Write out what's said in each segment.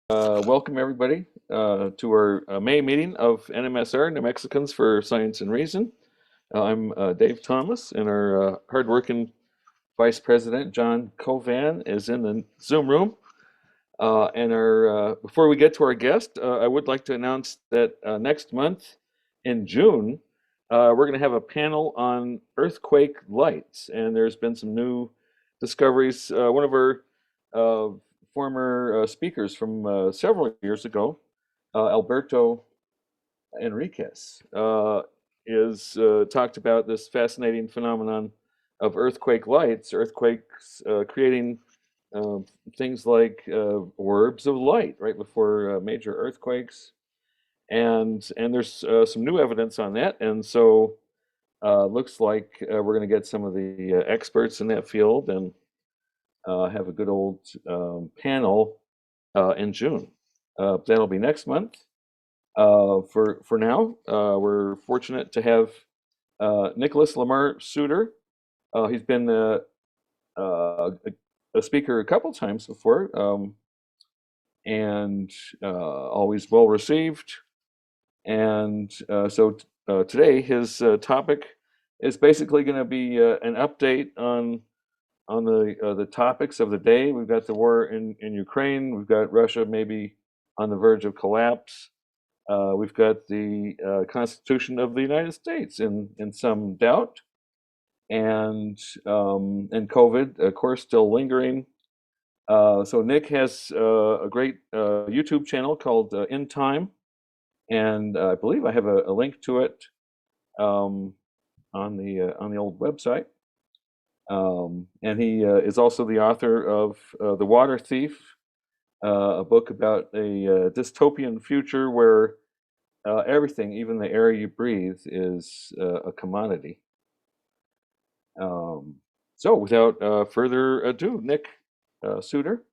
Welcome everybody to our May meeting of NMSR, New Mexicans for Science and Reason. I'm Dave Thomas, and our hardworking Vice President John Covan is in the Zoom room. Before we get to our guest, I would like to announce that next month in June, we're going to have a panel on earthquake lights, and there's been some new discoveries. One of our former speakers from several years ago, Alberto Enriquez, is talked about this fascinating phenomenon of earthquake lights, earthquakes creating uh, things like orbs of light right before major earthquakes, and there's some new evidence on that, and so looks like we're going to get some of the experts in that field and have a good old panel in June. That'll be next month. For now, we're fortunate to have Nicholas Lamar Soutter. He's been a speaker a couple times before, and always well received. And today his topic is basically going to be an update on the topics of the day. We've got the war in Ukraine. We've got Russia maybe on the verge of collapse. We've got the Constitution of the United States in some doubt, and COVID, of course, still lingering. So Nick has a great YouTube channel called In Time, and I believe I have a link to it on the old website. And he is also the author of The Water Thief, a book about a dystopian future where everything, even the air you breathe, is a commodity. So without further ado, Nick Soutter.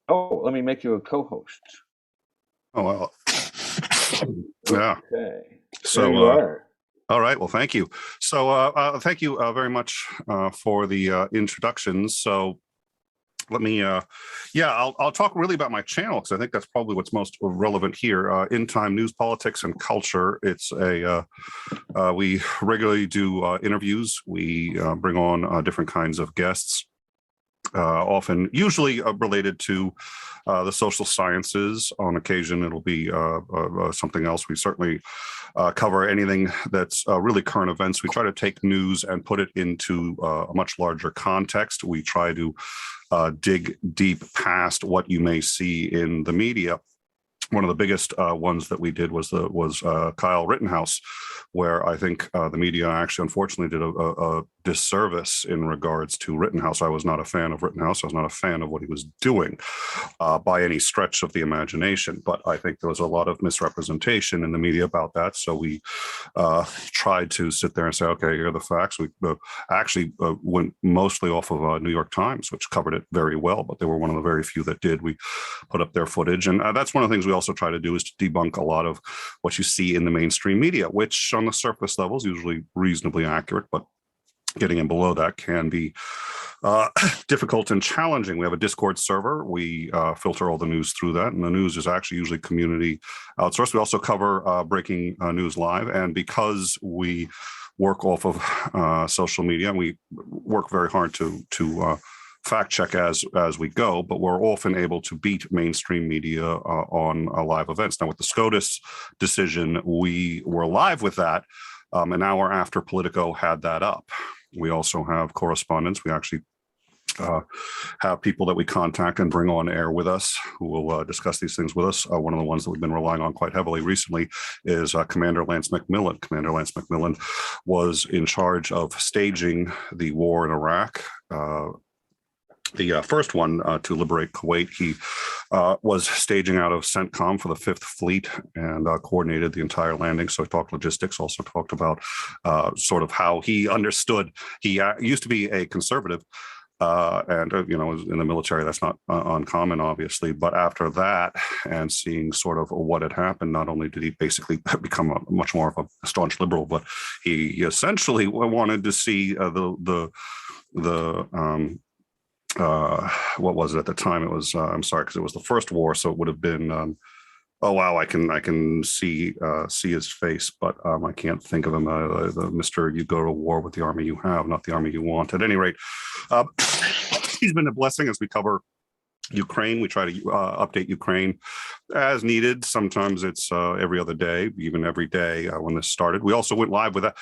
Oh, let me make you a co-host. Oh, well. Yeah. Okay. So there you are. All right. Well, thank you. So thank you very much for the introductions. So let me, I'll talk really about my channel because I think that's probably what's most relevant here. In Time News, Politics, and Culture. It's we regularly do interviews. We bring on different kinds of guests. Often, usually related to the social sciences. On occasion, it'll be something else. We certainly cover anything that's really current events. We try to take news and put it into a much larger context. We try to dig deep past what you may see in the media. One of the biggest ones that we did was Kyle Rittenhouse, where I think the media actually, unfortunately, did a disservice in regards to Rittenhouse. I was not a fan of Rittenhouse. I was not a fan of what he was doing by any stretch of the imagination. But I think there was a lot of misrepresentation in the media about that. So we tried to sit there and say, okay, here are the facts. We actually went mostly off of New York Times, which covered it very well, but they were one of the very few that did. We put up their footage. And that's one of the things we also try to do is to debunk a lot of what you see in the mainstream media, which on the surface level is usually reasonably accurate, but getting in below that can be difficult and challenging. We have a Discord server. We filter all the news through that, and the news is actually usually community outsourced. We also cover breaking news live, and because we work off of social media, and we work very hard to fact check as we go, but we're often able to beat mainstream media on live events. Now, with the SCOTUS decision, we were live with that an hour after Politico had that up. We also have correspondents. We actually have people that we contact and bring on air with us who will discuss these things with us. One of the ones that we've been relying on quite heavily recently is Commander Lance McMillan. Commander Lance McMillan was in charge of staging the war in Iraq. The first one to liberate Kuwait. He was staging out of CENTCOM for the Fifth Fleet and coordinated the entire landing. So he talked logistics, also talked about sort of how he understood. He used to be a conservative and, was in the military. That's not uncommon, obviously. But after that, and seeing sort of what had happened, not only did he basically become much more of a staunch liberal, but he essentially wanted to see the what was it at the time? It was I'm sorry, because it was the first war, so it would have been oh wow, I can see his face, but I can't think of him. The Mr. You go to war with the army you have, not the army you want. At any rate, uh, he's been a blessing as we cover Ukraine. We try to update Ukraine as needed. Sometimes it's every other day, even every day when this started. We also went live with that.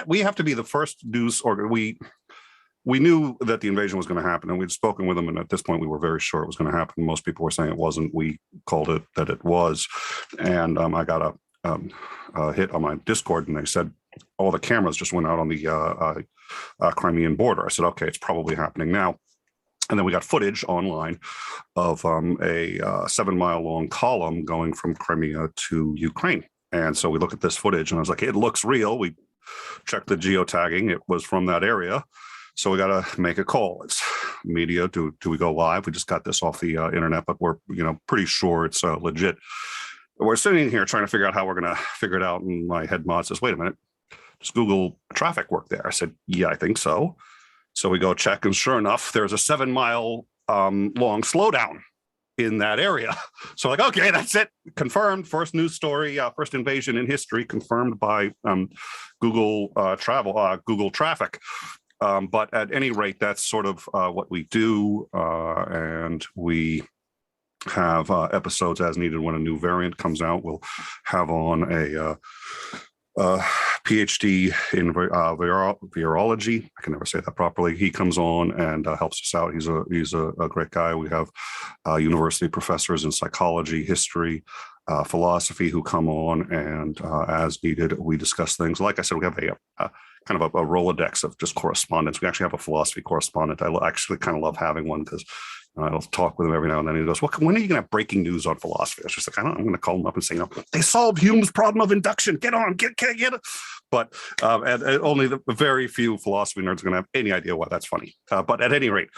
We have to be the first news organ. We knew that the invasion was going to happen, and we'd spoken with them, and at this point we were very sure it was going to happen. Most people were saying it wasn't. We called it that it was, and I got a hit on my Discord, and they said all the cameras just went out on the Crimean border. I said, okay, it's probably happening now. And then we got footage online of a 7-mile long column going from Crimea to Ukraine. And so we look at this footage, and I was like, it looks real. We checked the geotagging. It was from that area. So we got to make a call. It's media. Do we go live? We just got this off the internet, but we're pretty sure it's legit. We're sitting here trying to figure out how we're going to figure it out. And my head mod says, wait a minute, does Google traffic work there? I said, yeah, I think so. So we go check, and sure enough, there's a 7-mile long slowdown in that area. So like, okay, that's it. Confirmed. First news story, first invasion in history, confirmed by Google Google traffic. But at any rate, that's sort of what we do. And we have episodes as needed. When a new variant comes out, we'll have on a PhD in virology. I can never say that properly. He comes on and helps us out. He's a great guy. We have university professors in psychology, history, philosophy who come on, and as needed, we discuss things. Like I said, we have a kind of a Rolodex of just correspondents. We actually have a philosophy correspondent. I actually kind of love having one because I'll talk with him every now and then. He goes, when are you going to have breaking news on philosophy? I was just like, I'm going to call him up and say, they solved Hume's problem of induction. Get on, get it. But and only the very few philosophy nerds are going to have any idea why that's funny. But at any rate,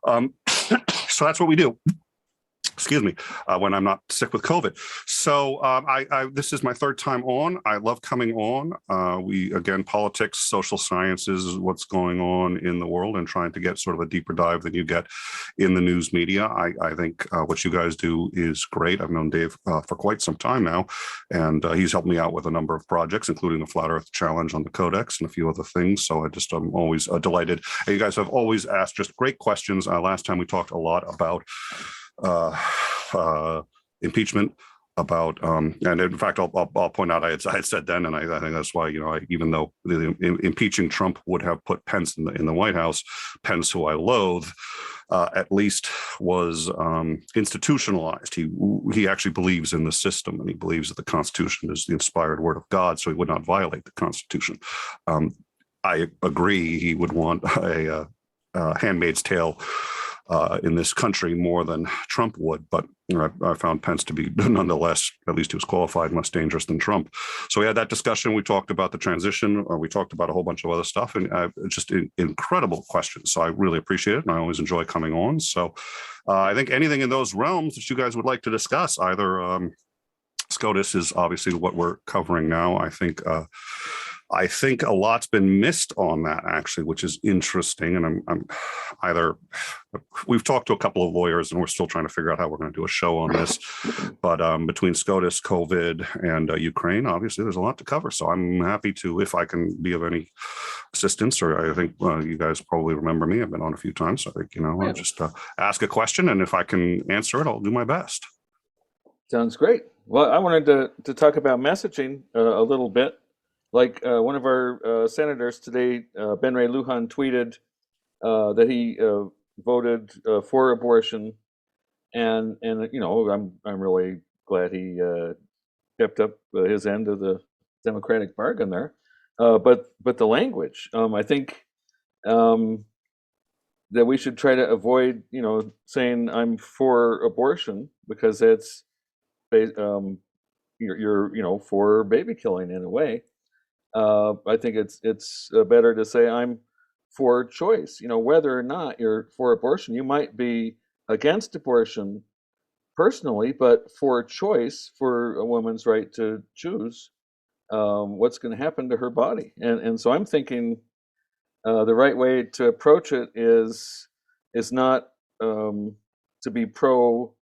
so that's what we do. Excuse me, when I'm not sick with COVID. So this is my third time on. I love coming on. Again, politics, social sciences is what's going on in the world, and trying to get sort of a deeper dive than you get in the news media. I think what you guys do is great. I've known Dave for quite some time now, and he's helped me out with a number of projects, including the Flat Earth Challenge on the Codex and a few other things. So I'm always delighted. And you guys have always asked just great questions. Last time we talked a lot about impeachment, about and in fact I'll point out I had said then, and I think that's why even though impeaching Trump would have put Pence in the White House, Pence, who I loathe, at least was institutionalized. He actually believes in the system, and he believes that the Constitution is the inspired word of God, so he would not violate the Constitution. I agree he would want a Handmaid's Tale in this country more than Trump would, but I found Pence to be nonetheless, at least he was qualified, less dangerous than Trump. So we had that discussion. We talked about the transition. We talked about a whole bunch of other stuff, and just incredible questions. So I really appreciate it, and I always enjoy coming on. So I think anything in those realms that you guys would like to discuss, either SCOTUS is obviously what we're covering now. I think a lot's been missed on that, actually, which is interesting. And we've talked to a couple of lawyers, and we're still trying to figure out how we're going to do a show on this. But between SCOTUS, COVID, and Ukraine, obviously, there's a lot to cover. So I'm happy to, if I can be of any assistance, or I think you guys probably remember me. I've been on a few times. So I think, I'll just ask a question, and if I can answer it, I'll do my best. Sounds great. Well, I wanted to talk about messaging a little bit. Like one of our senators today, Ben Ray Lujan, tweeted that he voted for abortion, and I'm really glad he kept up his end of the Democratic bargain there. But the language, I think that we should try to avoid saying I'm for abortion, because it's you're for baby killing in a way. I think it's better to say I'm for choice. Whether or not you're for abortion, you might be against abortion personally, but for choice, for a woman's right to choose what's going to happen to her body. And so I'm thinking the right way to approach it is is not to be pro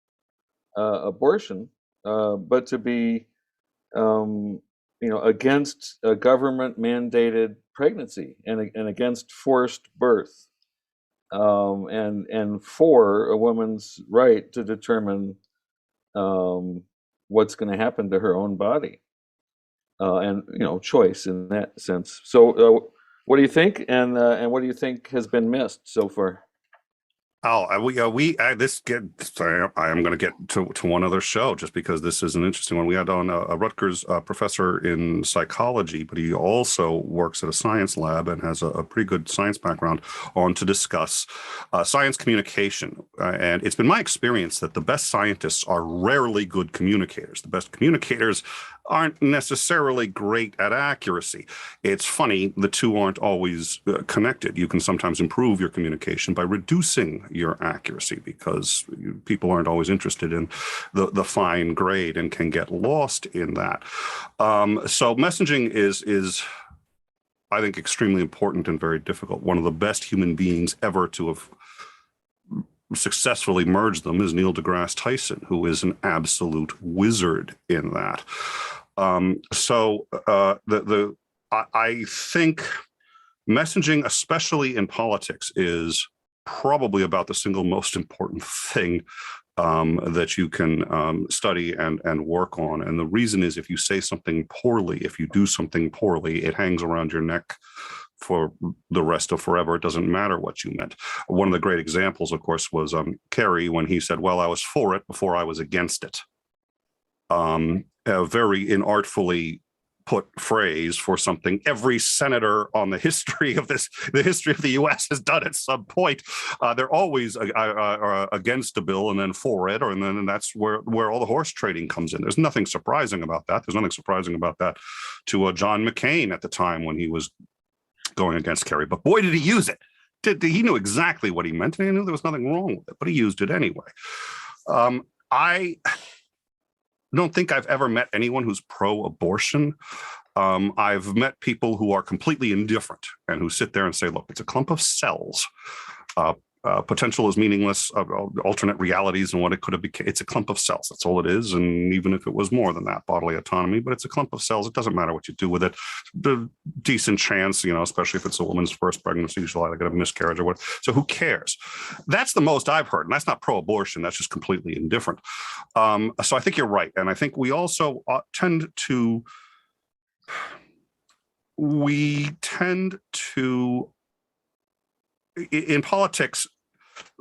abortion, but to be against a government mandated pregnancy and against forced birth, and for a woman's right to determine what's going to happen to her own body, and choice in that sense. So, what do you think, and what do you think has been missed so far? Oh, I am going to get to one other show just because this is an interesting one. We had on a Rutgers professor in psychology, but he also works at a science lab and has a pretty good science background on to discuss science communication. And it's been my experience that the best scientists are rarely good communicators. The best communicators aren't necessarily great at accuracy. It's funny, the two aren't always connected. You can sometimes improve your communication by reducing your accuracy because people aren't always interested in the fine grade and can get lost in that. So messaging is, I think, extremely important and very difficult. One of the best human beings ever to have successfully merged them is Neil deGrasse Tyson, who is an absolute wizard in that. I think messaging, especially in politics, is probably about the single most important thing that you can study and work on. And the reason is, if you say something poorly, if you do something poorly, it hangs around your neck for the rest of forever. It doesn't matter what you meant. One of the great examples, of course, was Kerry, when he said, well, I was for it before I was against it. A very inartfully put phrase for something every senator on the history of the U.S. has done at some point. They're always against a bill and then for it, and then that's where all the horse trading comes in. There's nothing surprising about that. There's nothing surprising about that to John McCain at the time when he was going against Kerry. But boy, did he use it. He knew exactly what he meant, and he knew there was nothing wrong with it, but he used it anyway. I don't think I've ever met anyone who's pro-abortion. I've met people who are completely indifferent and who sit there and say, look, it's a clump of cells. Potential is meaningless, alternate realities and what it could have become. It's a clump of cells. That's all it is. And even if it was more than that, bodily autonomy, but it's a clump of cells. It doesn't matter what you do with it. The decent chance, especially if it's a woman's first pregnancy, she'll either get a miscarriage or what. So who cares? That's the most I've heard. And that's not pro-abortion. That's just completely indifferent. So I think you're right. And I think we also tend to in politics,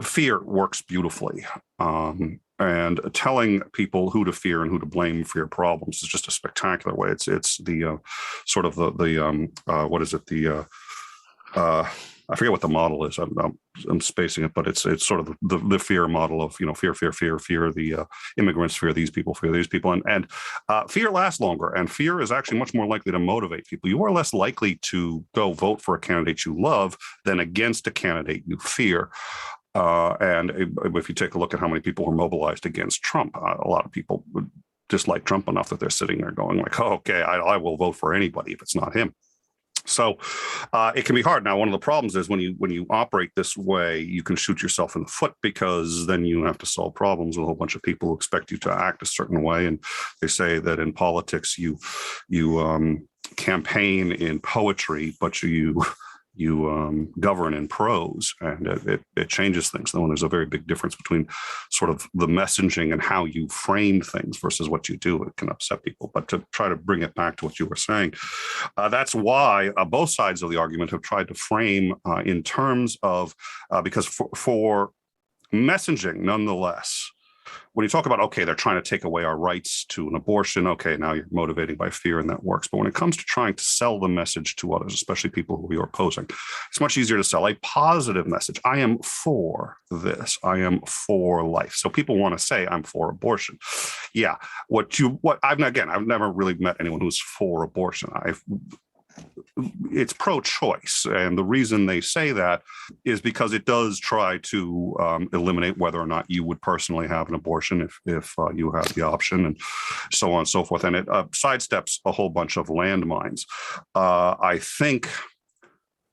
fear works beautifully. And telling people who to fear and who to blame for your problems is just a spectacular way. It's the sort of what is it? I forget what the model is. I'm spacing it, but it's sort of the fear model of fear the immigrants, fear these people, and fear lasts longer, and fear is actually much more likely to motivate people. You are less likely to go vote for a candidate you love than against a candidate you fear. And if you take a look at how many people were mobilized against Trump, a lot of people dislike Trump enough that they're sitting there going like, oh, okay, I will vote for anybody if it's not him. So it can be hard. Now, one of the problems is when you operate this way, you can shoot yourself in the foot, because then you have to solve problems with a whole bunch of people who expect you to act a certain way. And they say that in politics, you campaign in poetry, but you govern in prose, and it changes things. Though, and there's a very big difference between sort of the messaging and how you frame things versus what you do. It can upset people. But to try to bring it back to what you were saying, that's why both sides of the argument have tried to frame in terms of, because for messaging, nonetheless, when you talk about, okay, they're trying to take away our rights to an abortion, okay, now you're motivating by fear and that works. But when it comes to trying to sell the message to others, especially people who you're opposing, it's much easier to sell a positive message. I am for this. I am for life. So people want to say, I'm for abortion. Yeah. I've never really met anyone who's for abortion. It's pro-choice, and the reason they say that is because it does try to eliminate whether or not you would personally have an abortion if you have the option, and so on and so forth. And it sidesteps a whole bunch of landmines. I think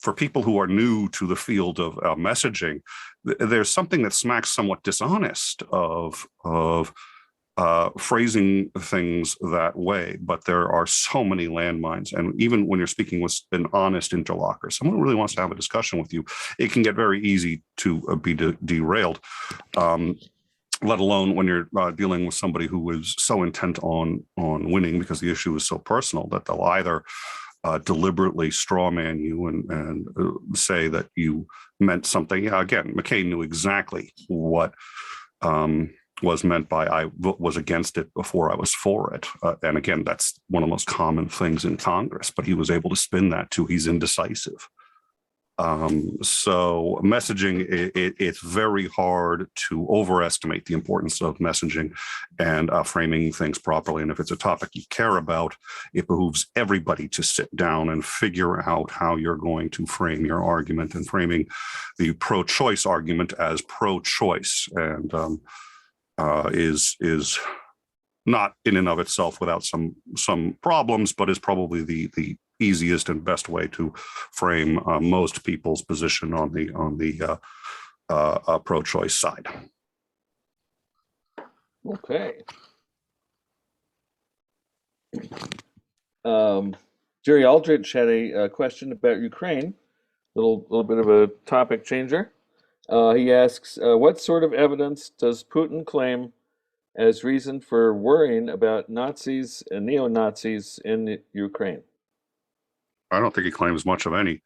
for people who are new to the field of messaging, there's something that smacks somewhat dishonest of phrasing things that way, but there are so many landmines. And even when you're speaking with an honest interlocutor, someone who really wants to have a discussion with you, it can get very easy to be derailed, let alone when you're dealing with somebody who is so intent on winning because the issue is so personal that they'll either deliberately strawman you and say that you meant something. Yeah, again, McCain knew exactly what was meant by I was against it before I was for it. And again, that's one of the most common things in Congress, but he was able to spin that to he's indecisive. So messaging, it's very hard to overestimate the importance of messaging and framing things properly. And if it's a topic you care about, it behooves everybody to sit down and figure out how you're going to frame your argument, and framing the pro-choice argument as pro-choice. And is not in and of itself without some problems, but is probably the easiest and best way to frame most people's position on the pro-choice side. Okay. Jerry Aldrich had a question about Ukraine, little bit of a topic changer. He asks, what sort of evidence does Putin claim as reason for worrying about Nazis and neo-Nazis in Ukraine? I don't think he claims much of any.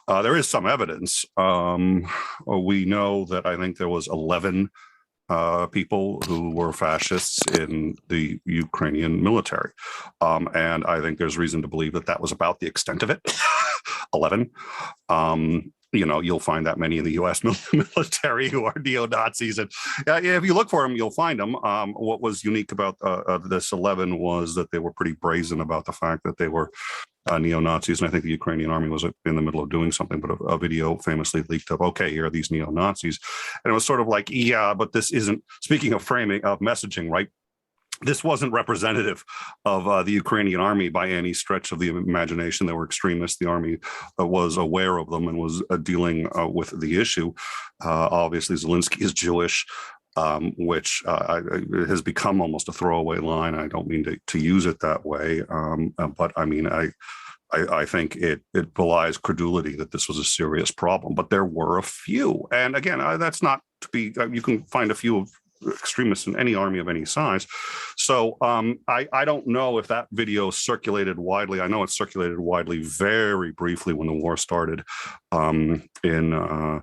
There is some evidence. We know that I think there was 11 people who were fascists in the Ukrainian military. And I think there's reason to believe that that was about the extent of it. 11. You'll find that many in the U.S. military who are neo-Nazis. And if you look for them, you'll find them. What was unique about this 11 was that they were pretty brazen about the fact that they were neo-Nazis. And I think the Ukrainian army was in the middle of doing something, but a video famously leaked of, okay, here are these neo-Nazis. And it was sort of like, yeah, but this isn't, speaking of framing, of messaging, right? This wasn't representative of the Ukrainian army by any stretch of the imagination. They were extremists. The army was aware of them and was dealing with the issue. Obviously, Zelensky is Jewish, which has become almost a throwaway line. I don't mean to use it that way, but I mean, I think it belies credulity that this was a serious problem. But there were a few. And again, that's not to be, you can find a few of extremists in any army of any size. So I don't know if that video circulated widely. I know it circulated widely very briefly when the war started in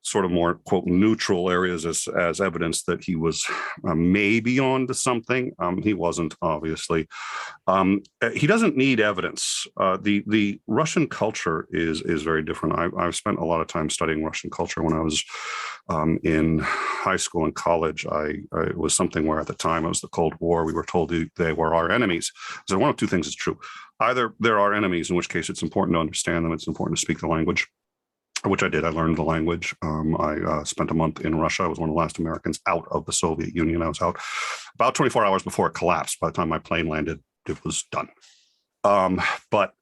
sort of more, quote, neutral areas as evidence that he was maybe on to something. He wasn't, obviously. He doesn't need evidence. The Russian culture is very different. I've spent a lot of time studying Russian culture. When I was in high school and college, it was something where at the time it was the Cold War. We were told they were our enemies. So one of two things is true. Either they're our enemies, in which case it's important to understand them. It's important to speak the language, which I did. I learned the language. I spent a month in Russia. I was one of the last Americans out of the Soviet Union. I was out about 24 hours before it collapsed. By the time my plane landed, it was done. But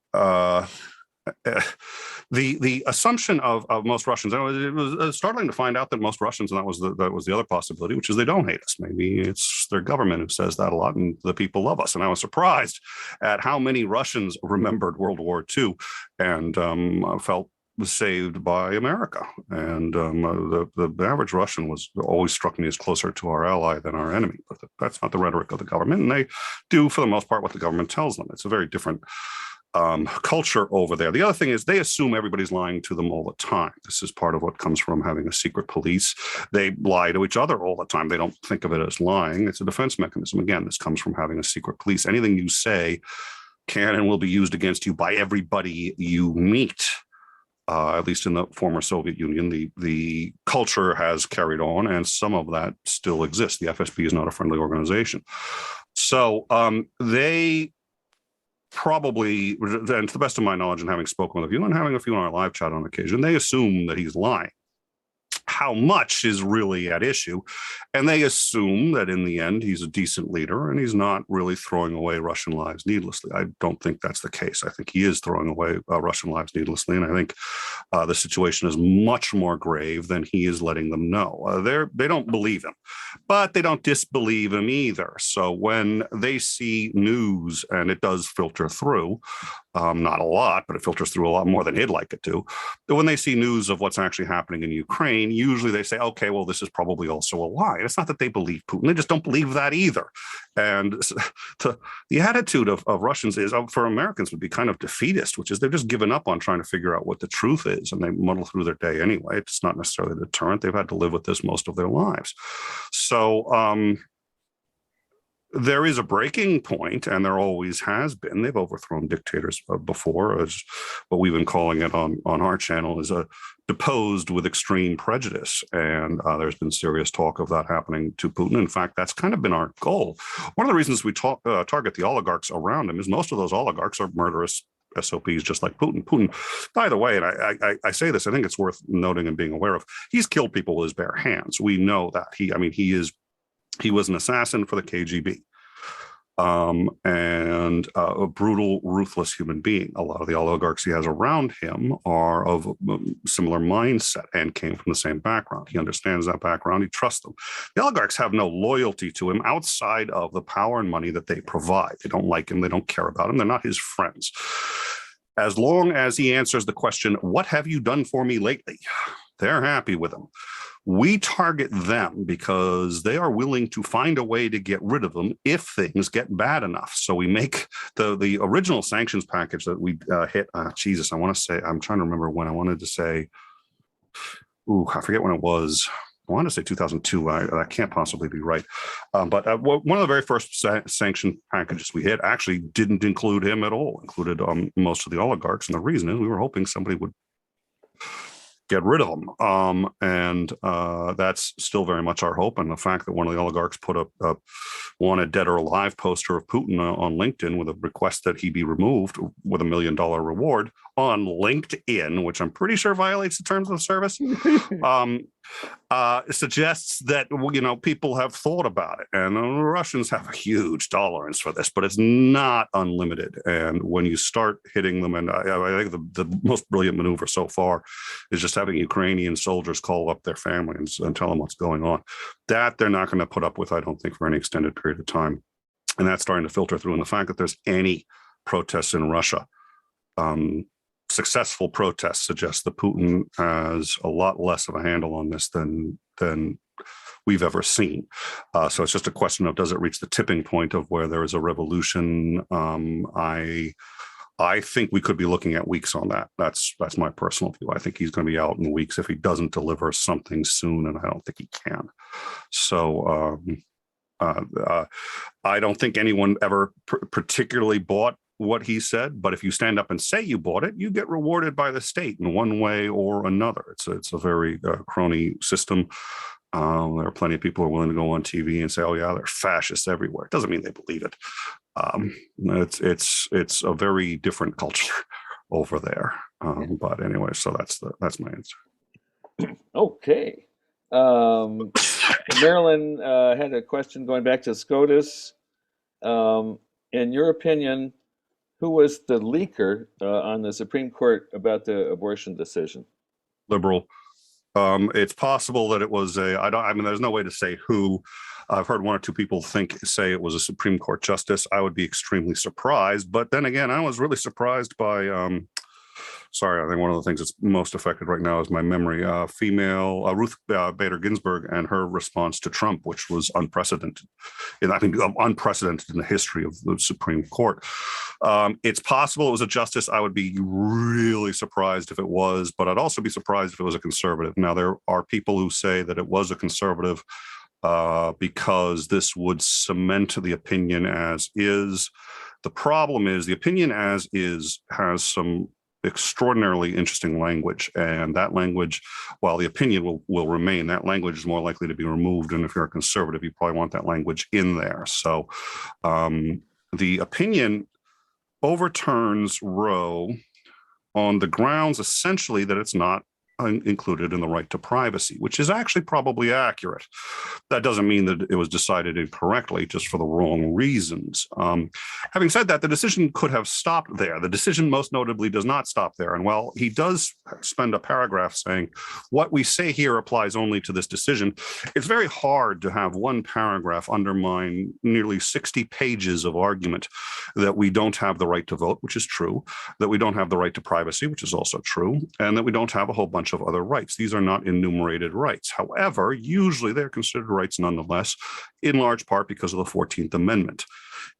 the assumption of most Russians, it was startling to find out that most Russians, and that was the other possibility, which is they don't hate us. Maybe it's their government who says that a lot, and the people love us. And I was surprised at how many Russians remembered World War II and felt saved by America. And the average Russian was always struck me as closer to our ally than our enemy. But that's not the rhetoric of the government. And they do, for the most part, what the government tells them. It's a very different culture over there. The other thing is they assume everybody's lying to them all the time. This is part of what comes from having a secret police. They lie to each other all the time. They don't think of it as lying. It's a defense mechanism. Again, this comes from having a secret police. Anything you say can and will be used against you by everybody you meet. At least in the former Soviet Union, the culture has carried on, and some of that still exists. The FSB is not a friendly organization. So they probably, and to the best of my knowledge and having spoken with a few and having a few in our live chat on occasion, they assume that he's lying. how much is really at issue. And they assume that in the end, he's a decent leader and he's not really throwing away Russian lives needlessly. I don't think that's the case. I think he is throwing away Russian lives needlessly. And I think the situation is much more grave than he is letting them know. They don't believe him, but they don't disbelieve him either. So when they see news, and it does filter through, not a lot, but it filters through a lot more than he'd like it to. But when they see news of what's actually happening in Ukraine, usually they say, okay, well, this is probably also a lie. It's not that they believe Putin. They just don't believe that either. And the attitude of Russians is, for Americans, would be kind of defeatist, which is they've just given up on trying to figure out what the truth is, and they muddle through their day anyway. It's not necessarily a deterrent. They've had to live with this most of their lives. So there is a breaking point, and there always has been. They've overthrown dictators before, as what we've been calling it on our channel is a deposed with extreme prejudice. And there's been serious talk of that happening to Putin. In fact, that's kind of been our goal. One of the reasons we target the oligarchs around him is most of those oligarchs are murderous SOPs, just like Putin. Putin, by the way, and I say this, I think it's worth noting and being aware of, he's killed people with his bare hands. We know that. He was an assassin for the KGB, and a brutal, ruthless human being. A lot of the oligarchs he has around him are of a similar mindset and came from the same background. He understands that background. He trusts them. The oligarchs have no loyalty to him outside of the power and money that they provide. They don't like him. They don't care about him. They're not his friends. As long as he answers the question, what have you done for me lately? They're happy with him. We target them because they are willing to find a way to get rid of them if things get bad enough. So we make the original sanctions package that we hit. Jesus, I want to say, I'm trying to remember when I wanted to say, I forget when it was. I want to say 2002. That can't possibly be right. But one of the very first sanction packages we hit actually didn't include him at all, included most of the oligarchs. And the reason is we were hoping somebody would get rid of them. And that's still very much our hope. And the fact that one of the oligarchs put a wanted dead or alive poster of Putin on LinkedIn with a request that he be removed with $1 million reward on LinkedIn, which I'm pretty sure violates the terms of the service, suggests that, people have thought about it. And the Russians have a huge tolerance for this, but it's not unlimited. And when you start hitting them, and I think the most brilliant maneuver so far is just having Ukrainian soldiers call up their family and tell them what's going on. That they're not going to put up with, I don't think, for any extended period of time. And that's starting to filter through. And the fact that there's any protests in Russia, successful protests, suggests that Putin has a lot less of a handle on this than we've ever seen. So it's just a question of, does it reach the tipping point of where there is a revolution? I think we could be looking at weeks on that. That's my personal view. I think he's going to be out in weeks if he doesn't deliver something soon, and I don't think he can. So I don't think anyone ever particularly bought what he said, but if you stand up and say you bought it, you get rewarded by the state in one way or another. It's a very crony system. There are plenty of people who are willing to go on TV and say, "Oh yeah, there are fascists everywhere." It doesn't mean they believe it. It's a very different culture over there. But anyway, so that's my answer. Okay. Marilyn had a question going back to SCOTUS. In your opinion, who was the leaker on the Supreme Court about the abortion decision? Liberal. It's possible that it was there's no way to say who. I've heard one or two people say it was a Supreme Court justice. I would be extremely surprised. But then again, I was really surprised by, I think one of the things that's most affected right now is my memory. Female Ruth Bader Ginsburg and her response to Trump, which was unprecedented. Unprecedented in the history of the Supreme Court. It's possible it was a justice. I would be really surprised if it was, but I'd also be surprised if it was a conservative. Now, there are people who say that it was a conservative because this would cement the opinion as is. The problem is the opinion as is has some extraordinarily interesting language, and that language, while the opinion will remain, that language is more likely to be removed. And if you're a conservative, you probably want that language in there. So the opinion overturns Roe on the grounds essentially that it's not included in the right to privacy, which is actually probably accurate. That doesn't mean that it was decided incorrectly, just for the wrong reasons. Having said that, the decision could have stopped there. The decision most notably does not stop there. And while he does spend a paragraph saying, what we say here applies only to this decision, it's very hard to have one paragraph undermine nearly 60 pages of argument that we don't have the right to vote, which is true, that we don't have the right to privacy, which is also true, and that we don't have a whole bunch of other rights. These are not enumerated rights. However, usually they're considered rights nonetheless, in large part because of the 14th Amendment.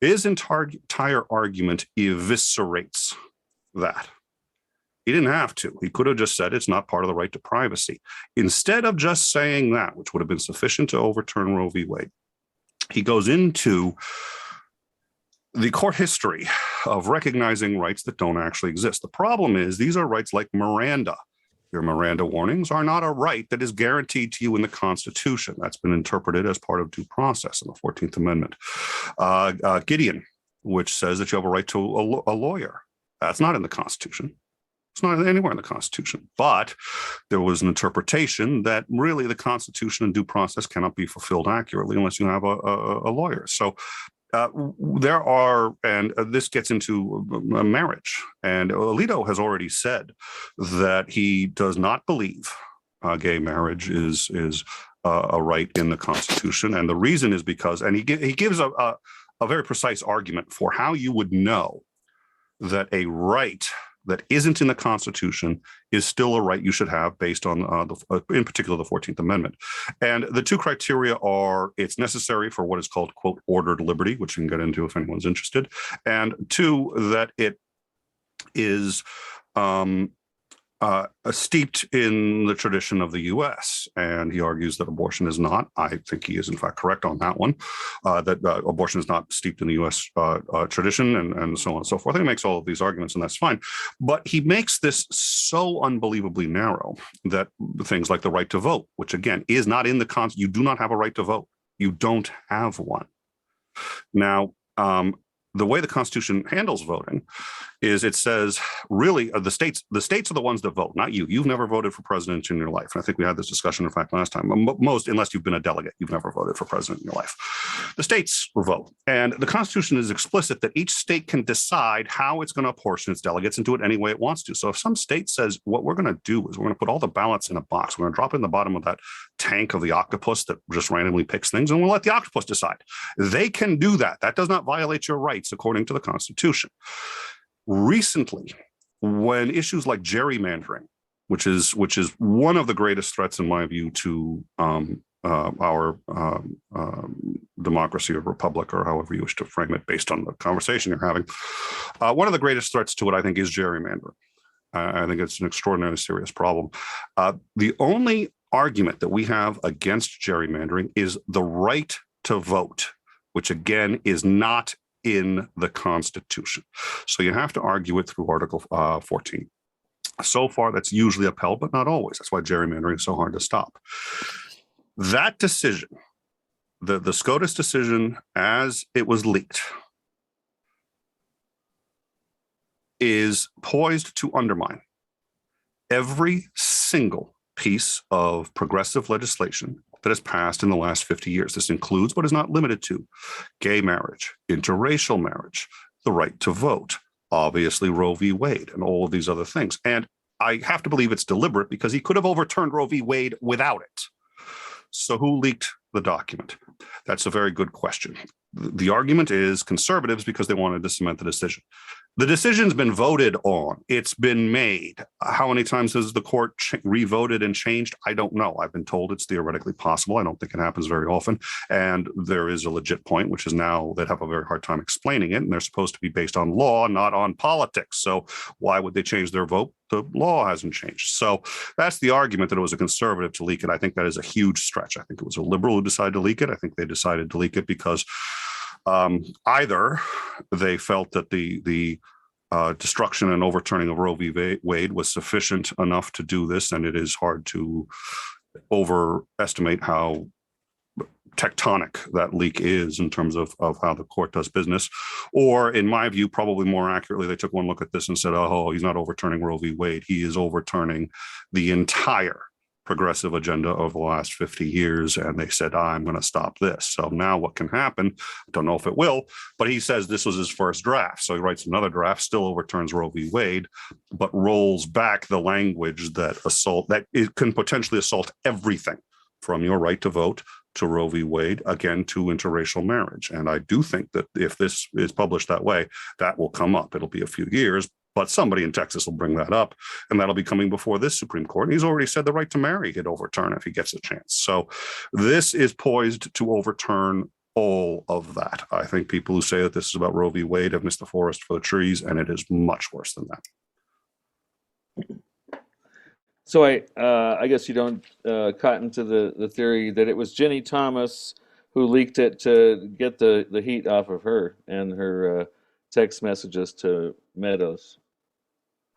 His entire argument eviscerates that. He didn't have to. He could have just said it's not part of the right to privacy. Instead of just saying that, which would have been sufficient to overturn Roe v. Wade, he goes into the court history of recognizing rights that don't actually exist. The problem is these are rights like Miranda. Your Miranda warnings are not a right that is guaranteed to you in the Constitution. That's been interpreted as part of due process in the 14th Amendment. Gideon, which says that you have a right to a lawyer. That's not in the Constitution. It's not anywhere in the Constitution. But there was an interpretation that really the Constitution and due process cannot be fulfilled accurately unless you have a lawyer. So there are, and this gets into marriage. And Alito has already said that he does not believe gay marriage is a right in the Constitution. And the reason is because, and he gives a very precise argument for how you would know that a right that isn't in the Constitution is still a right you should have based on, in particular, the 14th Amendment. And the two criteria are it's necessary for what is called, quote, ordered liberty, which you can get into if anyone's interested, and two, that it is steeped in the tradition of the U.S. And he argues that abortion is not. I think he is, in fact, correct on that one, that abortion is not steeped in the U.S. Tradition and so on and so forth. He makes all of these arguments, and that's fine. But he makes this so unbelievably narrow that things like the right to vote, which, again, is not in the Constitution. You do not have a right to vote. You don't have one. Now, the way the Constitution handles voting is it says, really, the states are the ones that vote, not you. You've never voted for president in your life. And I think we had this discussion, in fact, last time. Most, unless you've been a delegate, you've never voted for president in your life. The states vote. And the Constitution is explicit that each state can decide how it's going to apportion its delegates and do it any way it wants to. So if some state says, what we're going to do is we're going to put all the ballots in a box, we're going to drop it in the bottom of that tank of the octopus that just randomly picks things, and we'll let the octopus decide. They can do that. That does not violate your rights according to the Constitution. Recently, when issues like gerrymandering, which is one of the greatest threats, in my view, to our democracy or republic, or however you wish to frame it based on the conversation you're having, one of the greatest threats to it, I think, is gerrymandering. I think it's an extraordinarily serious problem. The only argument that we have against gerrymandering is the right to vote, which, again, is not in the Constitution. So you have to argue it through Article 14. So far, that's usually upheld, but not always. That's why gerrymandering is so hard to stop. That decision, the SCOTUS decision as it was leaked, is poised to undermine every single piece of progressive legislation that has passed in the last 50 years. This includes, but is not limited to, gay marriage, interracial marriage, the right to vote, obviously Roe v. Wade, and all of these other things. And I have to believe it's deliberate because he could have overturned Roe v. Wade without it. So who leaked the document? That's a very good question. The argument is conservatives because they wanted to cement the decision. The decision's been voted on. It's been made. How many times has the court re-voted and changed? I don't know. I've been told it's theoretically possible. I don't think it happens very often. And there is a legit point, which is now they'd have a very hard time explaining it. And they're supposed to be based on law, not on politics. So why would they change their vote? The law hasn't changed. So that's the argument that it was a conservative to leak it. I think that is a huge stretch. I think it was a liberal who decided to leak it. I think they decided to leak it because either they felt that the destruction and overturning of Roe v. Wade was sufficient enough to do this, and it is hard to overestimate how tectonic that leak is in terms of how the court does business. Or in my view, probably more accurately, they took one look at this and said, oh, he's not overturning Roe v. Wade. He is overturning the entire progressive agenda over the last 50 years. And they said, I'm going to stop this. So now what can happen? I don't know if it will, but he says this was his first draft. So he writes another draft, still overturns Roe v. Wade, but rolls back the language that it can potentially assault everything from your right to vote to Roe v. Wade, again, to interracial marriage. And I do think that if this is published that way, that will come up. It'll be a few years, but somebody in Texas will bring that up, and that'll be coming before this Supreme Court. And he's already said the right to marry he'd overturn if he gets a chance. So this is poised to overturn all of that. I think people who say that this is about Roe v. Wade have missed the forest for the trees, and it is much worse than that. So I guess you don't cotton to the theory that it was Ginny Thomas who leaked it to get the heat off of her and her text messages to Meadows.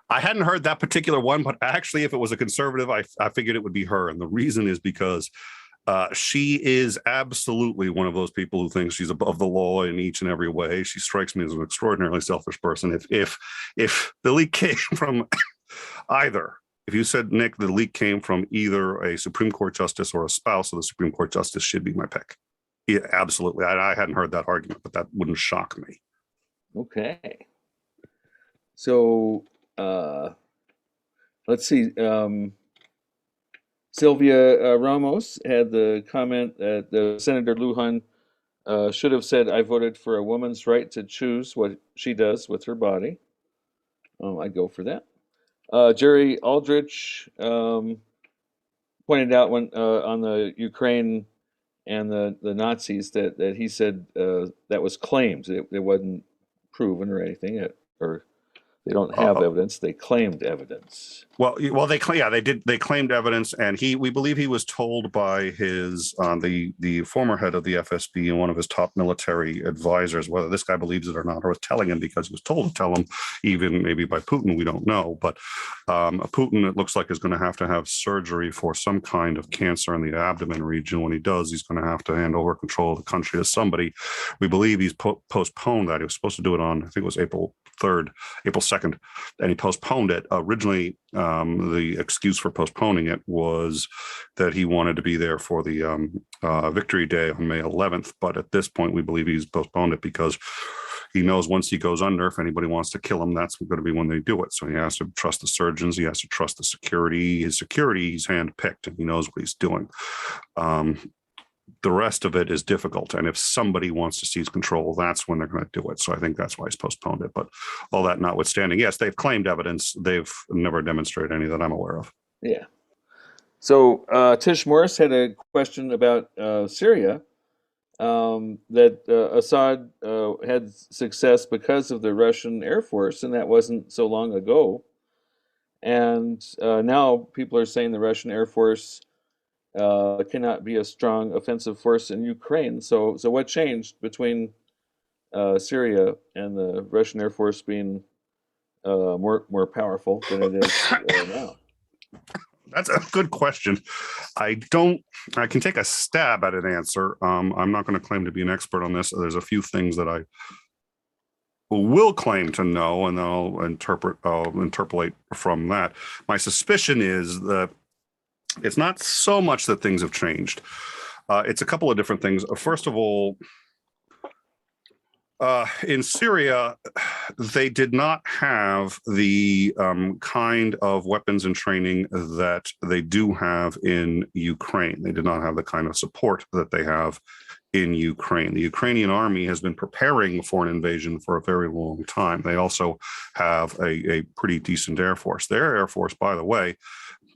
I hadn't heard that particular one, but actually, if it was a conservative, I figured it would be her. And the reason is because she is absolutely one of those people who thinks she's above the law in each and every way. She strikes me as an extraordinarily selfish person. If the leak came from either, if you said, Nick, the leak came from either a Supreme Court justice or a spouse of the Supreme Court justice, she'd be my pick. Yeah, absolutely. I hadn't heard that argument, but that wouldn't shock me. Okay. So let's see. Sylvia Ramos had the comment that Senator Lujan should have said, I voted for a woman's right to choose what she does with her body. I'd go for that. Jerry Aldrich pointed out when on the Ukraine and the Nazis that he said that was claimed. It wasn't proven or anything, or they don't have evidence. They claimed evidence. Well, they claimed evidence, and we believe he was told by his the former head of the FSB and one of his top military advisors, whether this guy believes it or not, or was telling him because he was told to tell him, even maybe by Putin, we don't know. But Putin, it looks like, is going to have surgery for some kind of cancer in the abdomen region. When he does, he's going to have to hand over control of the country to somebody. We believe he's postponed that. He was supposed to do it on, I think it was April 2nd, and he postponed it. Originally, the excuse for postponing it was that he wanted to be there for the Victory Day on May 11th. But at this point, we believe he's postponed it because he knows once he goes under, if anybody wants to kill him, that's going to be when they do it. So he has to trust the surgeons. He has to trust the security. His security, he's handpicked, and he knows what he's doing. The rest of it is difficult. And if somebody wants to seize control, that's when they're going to do it. So I think that's why he's postponed it. But all that notwithstanding, yes, they've claimed evidence. They've never demonstrated any that I'm aware of. Yeah. So Tish Morris had a question about Syria, that Assad had success because of the Russian Air Force, and that wasn't so long ago. And now people are saying the Russian Air Force cannot be a strong offensive force in Ukraine. So what changed between Syria and the Russian Air Force being more powerful than it is now? That's a good question. I can take a stab at an answer. I'm not going to claim to be an expert on this. There's a few things that I will claim to know, and I'll interpolate from that. My suspicion is that it's not so much that things have changed. It's a couple of different things. First of all, in Syria, they did not have the kind of weapons and training that they do have in Ukraine. They did not have the kind of support that they have in Ukraine. The Ukrainian army has been preparing for an invasion for a very long time. They also have a pretty decent Air Force. Their Air Force, by the way,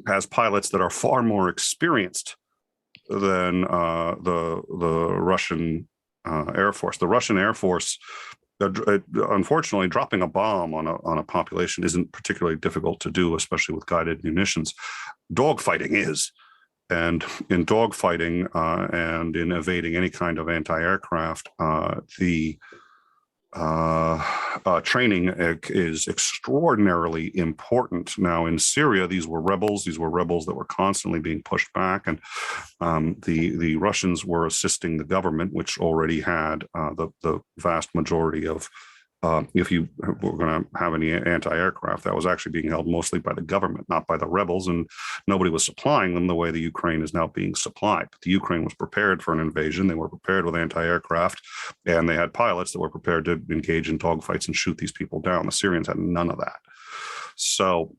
has pilots that are far more experienced than the Russian Air Force. The Russian Air Force, unfortunately, dropping a bomb on a population isn't particularly difficult to do, especially with guided munitions. Dogfighting is. And in dogfighting and in evading any kind of anti-aircraft, the training is extraordinarily important. Now, in Syria, these were rebels. These were rebels that were constantly being pushed back, and the Russians were assisting the government, which already had the vast majority of. If you were going to have any anti-aircraft, that was actually being held mostly by the government, not by the rebels, and nobody was supplying them the way the Ukraine is now being supplied. But the Ukraine was prepared for an invasion. They were prepared with anti-aircraft, and they had pilots that were prepared to engage in dogfights and shoot these people down. The Syrians had none of that. So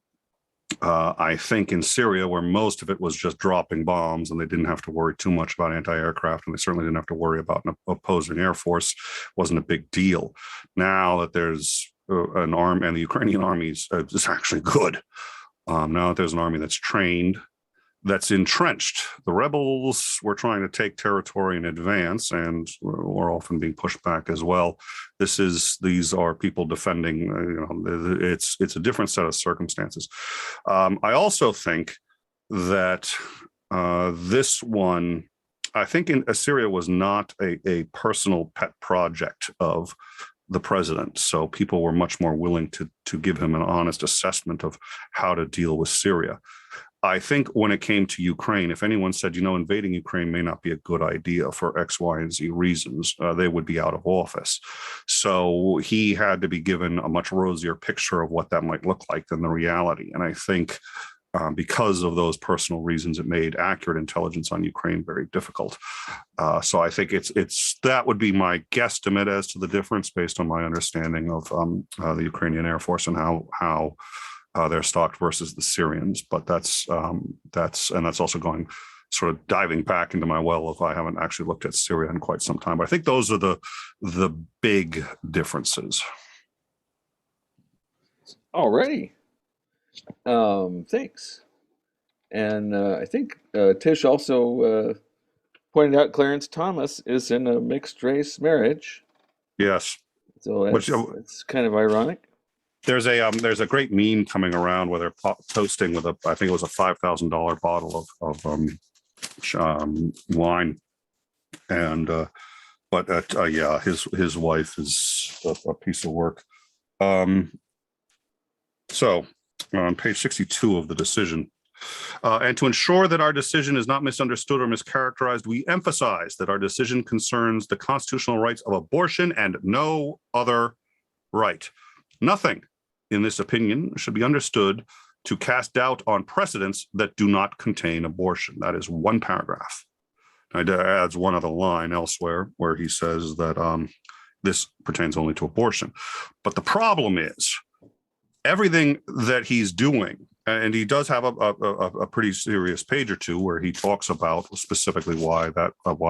I think in Syria, where most of it was just dropping bombs and they didn't have to worry too much about anti-aircraft, and they certainly didn't have to worry about an opposing air force, wasn't a big deal. Now that there's an army, and the Ukrainian army is actually good. Now that there's an army that's trained, that's entrenched. The rebels were trying to take territory in advance and were often being pushed back as well. These are people defending, it's a different set of circumstances. I also think that this one, I think in Assyria was not a personal pet project of the president. So people were much more willing to give him an honest assessment of how to deal with Syria. I think when it came to Ukraine, if anyone said, invading Ukraine may not be a good idea for X, Y, and Z reasons, they would be out of office. So he had to be given a much rosier picture of what that might look like than the reality. And I think because of those personal reasons, it made accurate intelligence on Ukraine very difficult. So I think that would be my guesstimate as to the difference based on my understanding of the Ukrainian Air Force and how they're stocked versus the Syrians. But that's also going sort of diving back into my well of I haven't actually looked at Syria in quite some time. But I think those are the big differences. Alrighty. Thanks. And I think Tish also pointed out Clarence Thomas is in a mixed race marriage. Yes. So it's kind of ironic. There's a great meme coming around where they're posting with I think it was a $5,000 bottle of wine, and yeah, his wife is a piece of work. So on page 62 of the decision, and to ensure that our decision is not misunderstood or mischaracterized, we emphasize that our decision concerns the constitutional rights of abortion and no other right. Nothing in this opinion should be understood to cast doubt on precedents that do not contain abortion. That is one paragraph. It adds one other line elsewhere where he says that this pertains only to abortion. But the problem is everything that he's doing, and he does have a pretty serious page or two where he talks about specifically why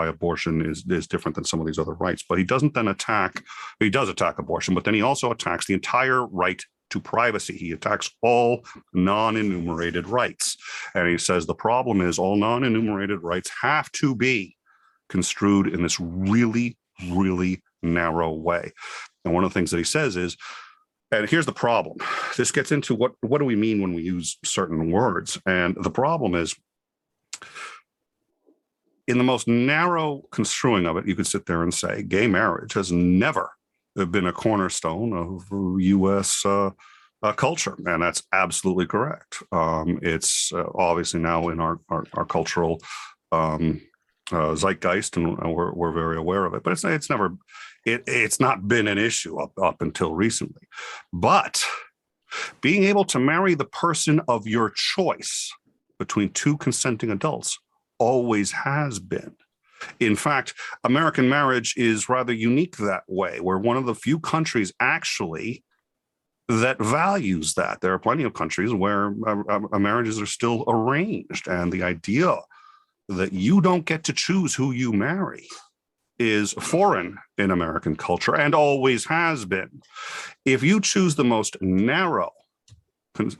abortion is different than some of these other rights. But he does attack abortion, but then he also attacks the entire right to privacy. He attacks all non-enumerated rights. And he says the problem is all non-enumerated rights have to be construed in this really, really narrow way. And one of the things that he says is, and here's the problem. This gets into what do we mean when we use certain words? And the problem is, in the most narrow construing of it, you could sit there and say gay marriage has never been a cornerstone of U.S. Culture, and that's absolutely correct. It's obviously now in our cultural zeitgeist, and we're very aware of it. But it's not been an issue up until recently. But being able to marry the person of your choice between two consenting adults always has been. In fact, American marriage is rather unique that way. We're one of the few countries actually that values that. There are plenty of countries where marriages are still arranged, and the idea that you don't get to choose who you marry is foreign in American culture and always has been. If you choose the most narrow,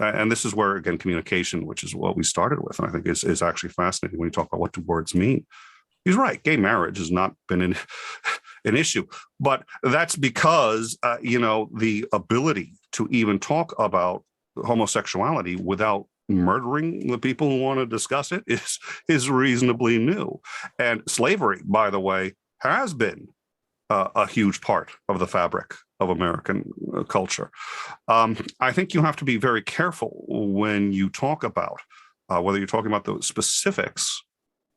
and this is where, again, communication, which is what we started with, and I think is actually fascinating when you talk about what do words mean. He's right. Gay marriage has not been an issue, but that's because, the ability to even talk about homosexuality without murdering the people who want to discuss it is reasonably new. And slavery, by the way, has been a huge part of the fabric of American culture. I think you have to be very careful when you talk about whether you're talking about the specifics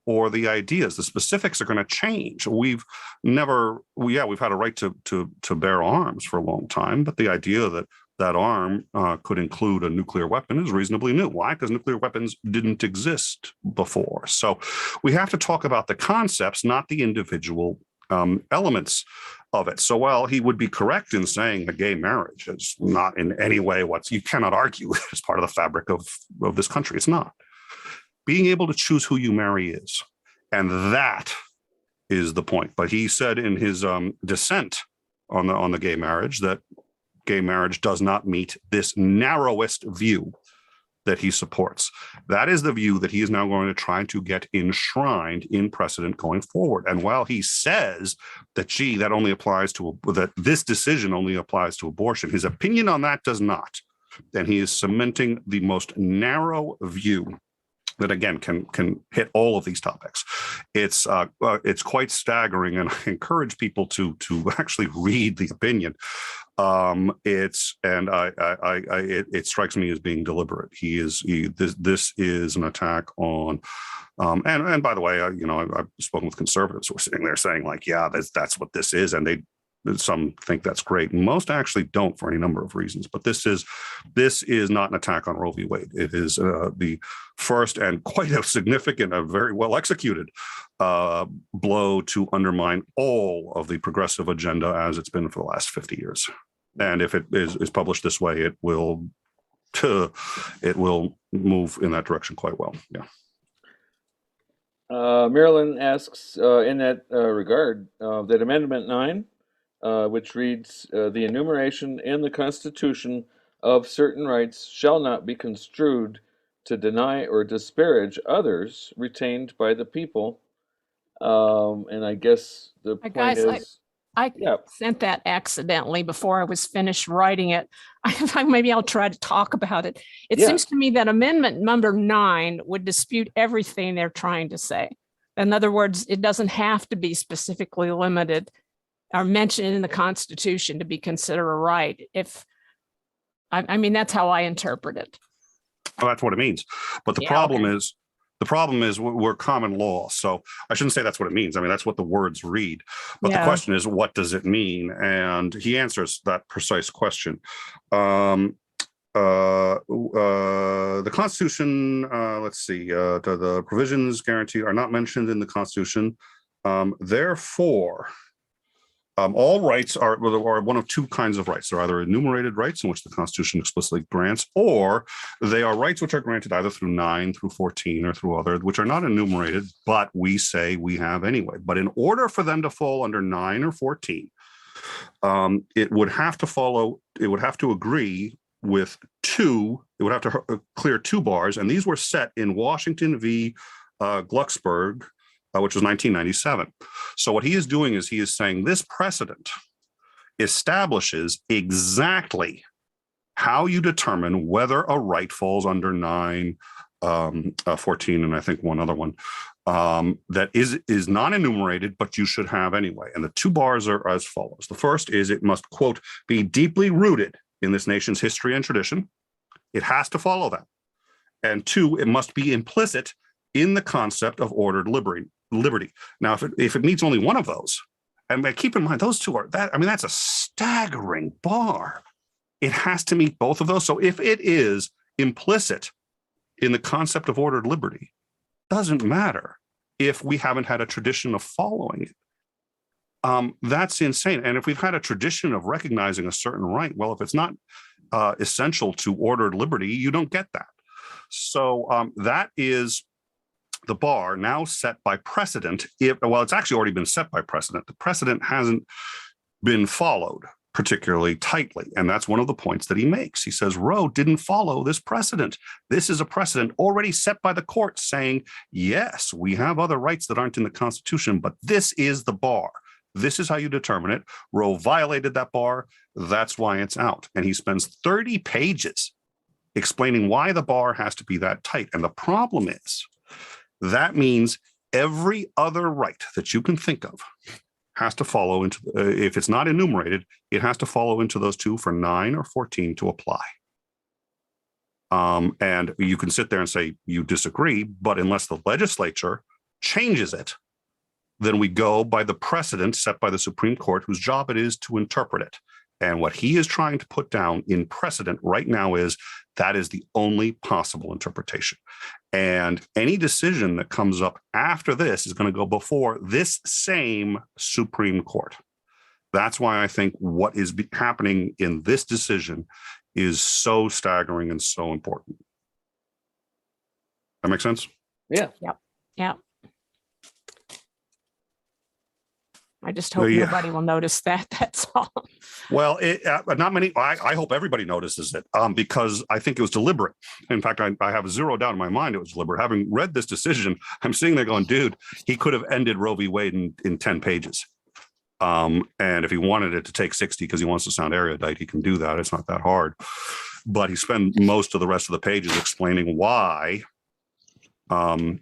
or the ideas. The specifics are going to change. We've had a right to bear arms for a long time, but the idea that arm could include a nuclear weapon is reasonably new. Why? Because nuclear weapons didn't exist before. So we have to talk about the concepts, not the individual elements of it. So while he would be correct in saying that gay marriage is not in any way you cannot argue as part of the fabric of this country. It's not. Being able to choose who you marry is. And that is the point. But he said in his dissent on the gay marriage that gay marriage does not meet this narrowest view that he supports. That is the view that he is now going to try to get enshrined in precedent going forward. And while he says that, that this decision only applies to abortion, his opinion on that does not. And he is cementing the most narrow view that, again, can hit all of these topics. It's quite staggering, and I encourage people to actually read the opinion. It strikes me as being deliberate. This is an attack on. And by the way, I've spoken with conservatives who are sitting there saying like, yeah, that's what this is, and some think that's great. Most actually don't, for any number of reasons. But this is not an attack on Roe v. Wade. It is the first and quite a significant, a very well executed blow to undermine all of the progressive agenda as it's been for the last 50 years. And if it is published this way, it will move in that direction quite well. Yeah. Marilyn asks in that regard that Amendment 9, which reads, the enumeration in the Constitution of certain rights shall not be construed to deny or disparage others retained by the people. And I guess the point is... I sent that accidentally before I was finished writing it. Maybe I'll try to talk about it. It seems to me that Amendment number 9 would dispute everything they're trying to say. In other words, it doesn't have to be specifically limited or mentioned in the Constitution to be considered a right. That's how I interpret it. Well, that's what it means. But the problem is we're common law. So I shouldn't say that's what it means. I mean, that's what the words read. But the question is, what does it mean? And he answers that precise question. The Constitution, the provisions guaranteed are not mentioned in the Constitution. Therefore, all rights are one of two kinds of rights. They're either enumerated rights, in which the Constitution explicitly grants, or they are rights which are granted either through 9, through 14, or through other, which are not enumerated, but we say we have anyway. But in order for them to fall under 9 or 14, it would have to agree with two, it would have to clear 2 bars, and these were set in Washington v. Glucksberg, which was 1997. So what he is doing is he is saying this precedent establishes exactly how you determine whether a right falls under 9, 14, and I think one other one that is non-enumerated, but you should have anyway. And the 2 bars are as follows. The first is it must, quote, be deeply rooted in this nation's history and tradition. It has to follow that. And 2, it must be implicit in the concept of ordered liberty. Now, if it meets only one of those, and keep in mind those two that's a staggering bar. It has to meet both of those. So if it is implicit in the concept of ordered liberty, doesn't matter if we haven't had a tradition of following it. That's insane. And if we've had a tradition of recognizing a certain right, well, if it's not essential to ordered liberty, you don't get that. So that is the bar now set by precedent. It's actually already been set by precedent. The precedent hasn't been followed particularly tightly. And that's one of the points that he makes. He says, Roe didn't follow this precedent. This is a precedent already set by the court saying, yes, we have other rights that aren't in the Constitution, but this is the bar. This is how you determine it. Roe violated that bar. That's why it's out. And he spends 30 pages explaining why the bar has to be that tight. And the problem is, that means every other right that you can think of has to follow into, if it's not enumerated, it has to follow into those two for 9 or 14 to apply. And you can sit there and say you disagree, but unless the legislature changes it, then we go by the precedent set by the Supreme Court, whose job it is to interpret it. And what he is trying to put down in precedent right now is that is the only possible interpretation. And any decision that comes up after this is going to go before this same Supreme Court. That's why I think what is happening in this decision is so staggering and so important. That makes sense? Yeah. Yep. Yep. I just hope nobody will notice that. That's all. Well, not many. I hope everybody notices it because I think it was deliberate. In fact, I have zero doubt in my mind it was deliberate. Having read this decision, I'm sitting there going, dude, he could have ended Roe v. Wade in 10 pages. And if he wanted it to take 60 because he wants to sound erudite, he can do that. It's not that hard. But he spent most of the rest of the pages explaining why the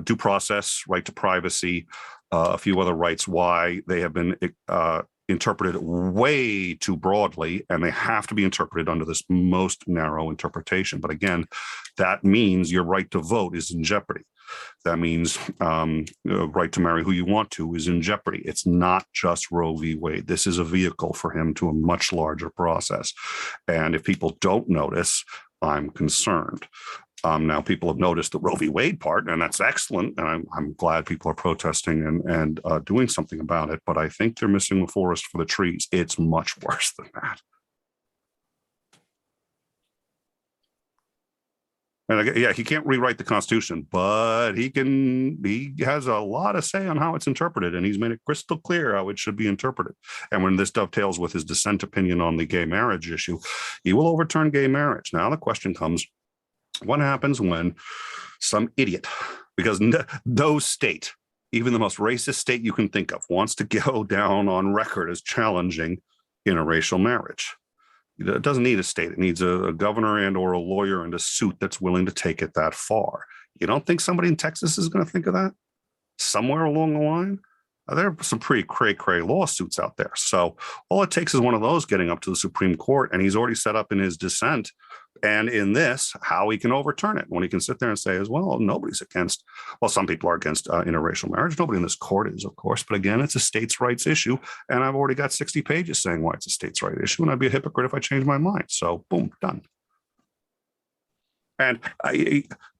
due process, right to privacy, a few other rights, why they have been interpreted way too broadly, and they have to be interpreted under this most narrow interpretation. But again, that means your right to vote is in jeopardy. That means right to marry who you want to is in jeopardy. It's not just Roe v. Wade. This is a vehicle for him to a much larger process. And if people don't notice, I'm concerned. Now, people have noticed the Roe v. Wade part, and that's excellent. And I'm glad people are protesting and doing something about it. But I think they're missing the forest for the trees. It's much worse than that. And again, yeah, he can't rewrite the Constitution, but he has a lot of say on how it's interpreted, and he's made it crystal clear how it should be interpreted. And when this dovetails with his dissent opinion on the gay marriage issue, he will overturn gay marriage. Now the question comes, what happens when some idiot, because no state, even the most racist state you can think of, wants to go down on record as challenging interracial marriage? It doesn't need a state. It needs a governor and or a lawyer and a suit that's willing to take it that far. You don't think somebody in Texas is going to think of that somewhere along the line? There are some pretty cray-cray lawsuits out there. So all it takes is one of those getting up to the Supreme Court, and he's already set up in his dissent and in this how he can overturn it, when he can sit there and say as well, nobody's against, well, some people are against interracial marriage. Nobody in this court is, of course, but again, it's a states' rights issue, and I've already got 60 pages saying why it's a states' right issue, and I'd be a hypocrite if I changed my mind. So boom, done. And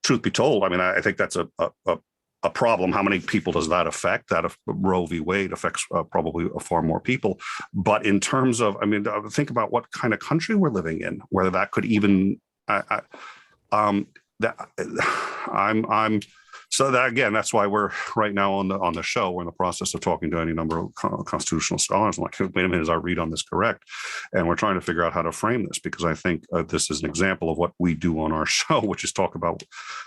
truth be told, I mean, I think that's a problem. How many people does that affect? That Roe v. Wade affects probably far more people. But in terms of, I mean, think about what kind of country we're living in, whether that could even, so that again, that's why we're right now on the show. We're in the process of talking to any number of constitutional scholars. I'm like, wait a minute, is our read on this correct? And we're trying to figure out how to frame this, because I think this is an example of what we do on our show, which is talk about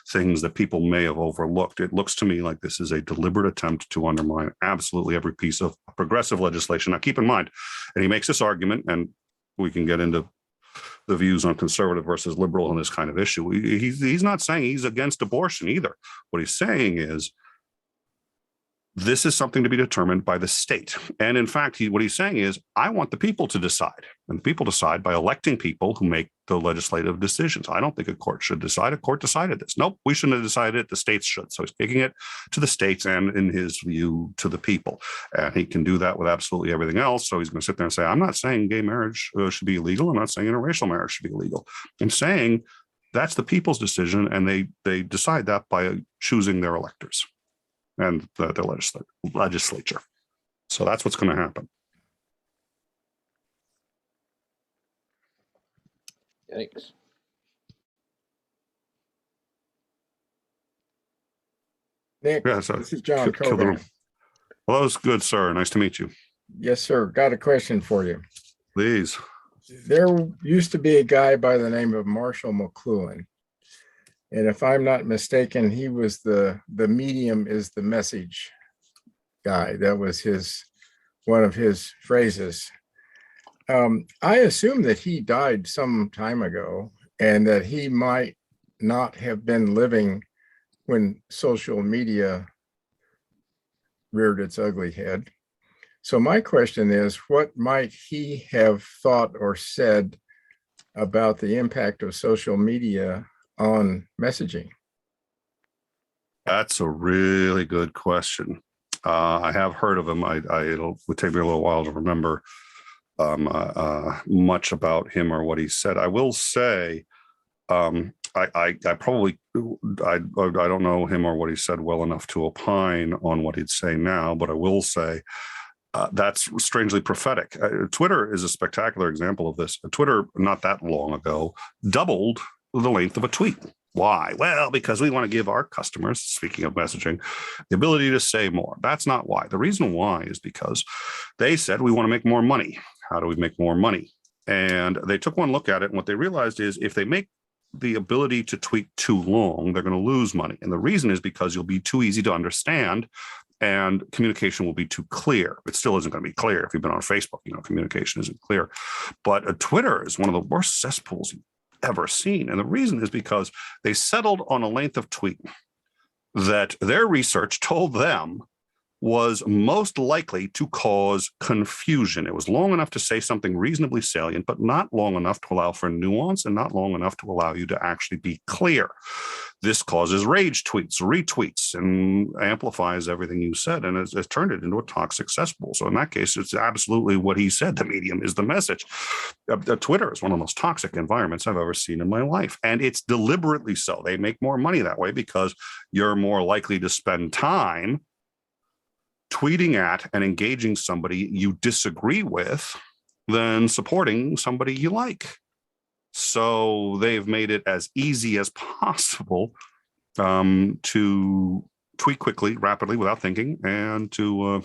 things that people may have overlooked. It looks to me like this is a deliberate attempt to undermine absolutely every piece of progressive legislation. Now, keep in mind, and he makes this argument, and we can get into the views on conservative versus liberal on this kind of issue. He's not saying he's against abortion either. What he's saying is this is something to be determined by the state. And in fact, what he's saying is, I want the people to decide. And the people decide by electing people who make the legislative decisions. I don't think a court should decide. A court decided this. Nope, we shouldn't have decided it. The states should. So he's kicking it to the states and, in his view, to the people. And he can do that with absolutely everything else. So he's going to sit there and say, I'm not saying gay marriage should be illegal. I'm not saying interracial marriage should be illegal. I'm saying that's the people's decision, and they decide that by choosing their electors and the legislature. So that's what's going to happen. Yikes. Nick, Yeah, so this is John kill the room. Coburn. Well, that was good, sir. Nice to meet you. Yes, sir. Got a question for you. Please. There used to be a guy by the name of Marshall McLuhan. And if I'm not mistaken, he was the medium is the message guy. That was one of his phrases. I assume that he died some time ago, and that he might not have been living when social media reared its ugly head. So my question is, what might he have thought or said about the impact of social media on messaging? That's a really good question. I have heard of him. It would take me a little while to remember much about him or what he said. I will say, I don't know him or what he said well enough to opine on what he'd say now, but I will say that's strangely prophetic. Twitter is a spectacular example of this. Twitter, not that long ago, doubled the length of a tweet. Why? Well, because we want to give our customers, speaking of messaging, the ability to say more. That's not why. The reason why is because they said we want to make more money. How do we make more money? And they took one look at it, and what they realized is if they make the ability to tweet too long, they're going to lose money. And the reason is because you'll be too easy to understand and communication will be too clear. It still isn't going to be clear. If you've been on Facebook, communication isn't clear. But Twitter is one of the worst cesspools you've ever seen. And the reason is because they settled on a length of tweet that their research told them was most likely to cause confusion. It was long enough to say something reasonably salient, but not long enough to allow for nuance and not long enough to allow you to actually be clear. This causes rage tweets, retweets, and amplifies everything you said, and has turned it into a toxic cesspool. So in that case, it's absolutely what he said. The medium is the message. Twitter is one of the most toxic environments I've ever seen in my life, and it's deliberately so. They make more money that way because you're more likely to spend time tweeting at and engaging somebody you disagree with than supporting somebody you like. So they've made it as easy as possible to tweet quickly, rapidly, without thinking, and to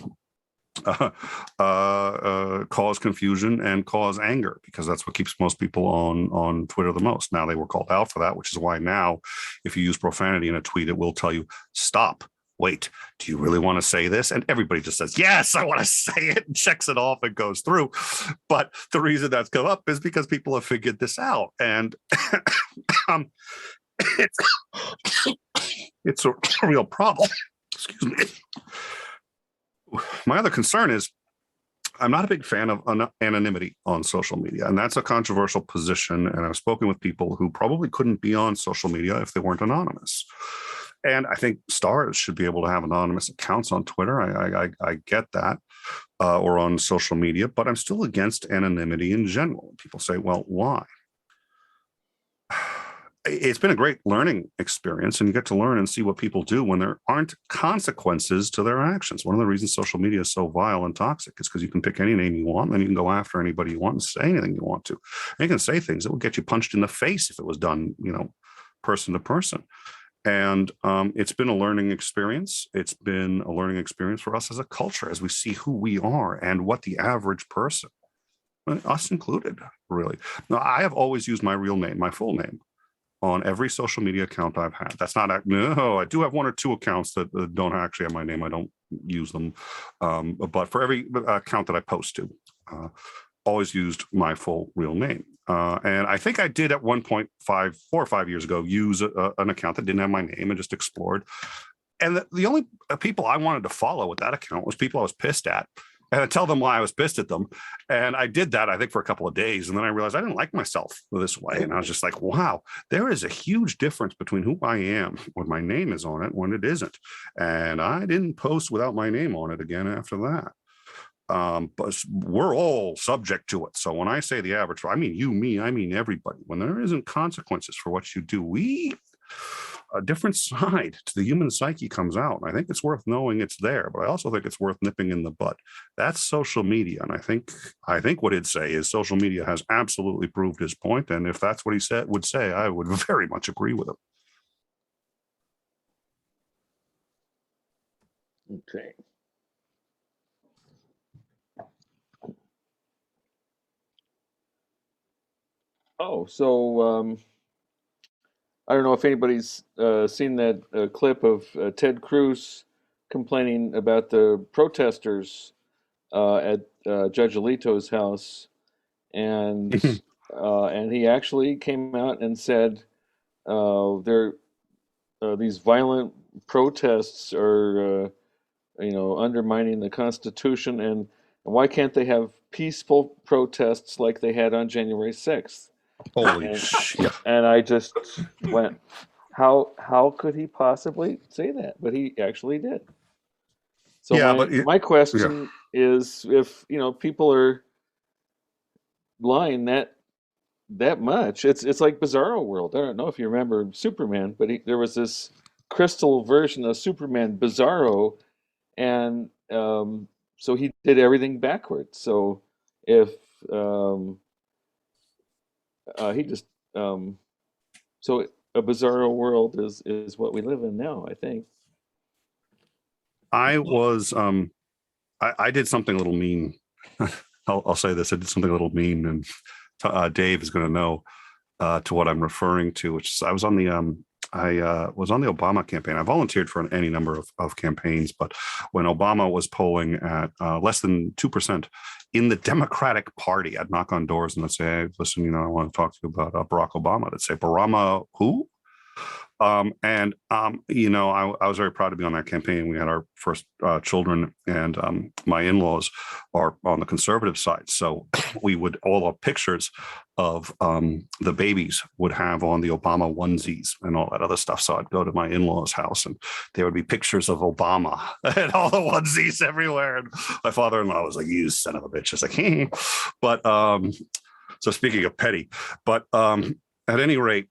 cause confusion and cause anger, because that's what keeps most people on Twitter the most. Now, they were called out for that, which is why now, if you use profanity in a tweet, it will tell you, stop. Wait, do you really want to say this? And everybody just says, yes, I want to say it, and checks it off and goes through. But the reason that's come up is because people have figured this out. And it's a real problem. Excuse me. My other concern is I'm not a big fan of anonymity on social media, and that's a controversial position. And I've spoken with people who probably couldn't be on social media if they weren't anonymous. And I think stars should be able to have anonymous accounts on Twitter. I get that, or on social media, but I'm still against anonymity in general. People say, well, why? It's been a great learning experience, and you get to learn and see what people do when there aren't consequences to their actions. One of the reasons social media is so vile and toxic is because you can pick any name you want, and then you can go after anybody you want and say anything you want to. And you can say things that will get you punched in the face if it was done, person to person. And it's been a learning experience. It's been a learning experience for us as a culture, as we see who we are and what the average person, us included, really. Now, I have always used my real name, my full name, on every social media account I've had. That's not, no, I do have one or two accounts that don't actually have my name. I don't use them. But for every account that I post to, always used my full real name. And I think I did at one point 4 or 5 years ago use an account that didn't have my name and just explored. And the only people I wanted to follow with that account was people I was pissed at, and I'd tell them why I was pissed at them. And I did that, I think, for a couple of days. And then I realized I didn't like myself this way. And I was just like, wow, there is a huge difference between who I am when my name is on it, when it isn't. And I didn't post without my name on it again after that. But we're all subject to it. So when I say the average, I mean you, me, I mean everybody. When there isn't consequences for what you do, a different side to the human psyche comes out. And I think it's worth knowing it's there, but I also think it's worth nipping in the bud. That's social media. And I think what he'd say is social media has absolutely proved his point. And if that's what he would say, I would very much agree with him. Okay. Oh, so I don't know if anybody's seen that clip of Ted Cruz complaining about the protesters at Judge Alito's house, and he actually came out and said these violent protests are undermining the Constitution, and why can't they have peaceful protests like they had on January 6th? Holy And, shit. and I just went, how could he possibly say that? But he actually did. So Yeah, my but my question is, if people are lying that much, it's like Bizarro World. I don't know if you remember Superman, but there was this crystal version of Superman, Bizarro, and so he did everything backwards. So if he just so a Bizarro world is what we live in now, I think. I was I did something a little mean. I'll say this. I did something a little mean, and Dave is going to know to what I'm referring to, which is I was on the Obama campaign. I volunteered for any number of campaigns, but when Obama was polling at less than 2% in the Democratic Party, I'd knock on doors and I'd say, hey, listen, I want to talk to you about Barack Obama. They'd say, Barama who? I was very proud to be on that campaign. We had our first children, and my in-laws are on the conservative side. So we would, all our pictures of the babies would have on the Obama onesies and all that other stuff. So I'd go to my in-laws' house and there would be pictures of Obama and all the onesies everywhere. And my father-in-law was like, you son of a bitch. I was like, but so speaking of petty, but at any rate,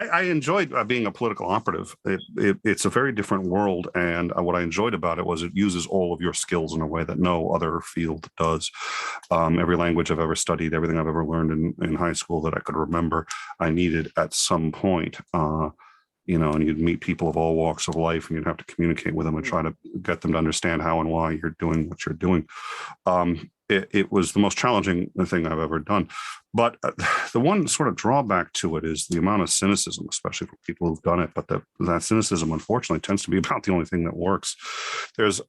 I enjoyed being a political operative. It's a very different world, and what I enjoyed about it was it uses all of your skills in a way that no other field does. Every language I've ever studied, everything I've ever learned in high school that I could remember, I needed at some point. And you'd meet people of all walks of life, and you'd have to communicate with them and try to get them to understand how and why you're doing what you're doing. It was the most challenging thing I've ever done. But the one sort of drawback to it is the amount of cynicism, especially for people who've done it. But that cynicism, unfortunately, tends to be about the only thing that works. There's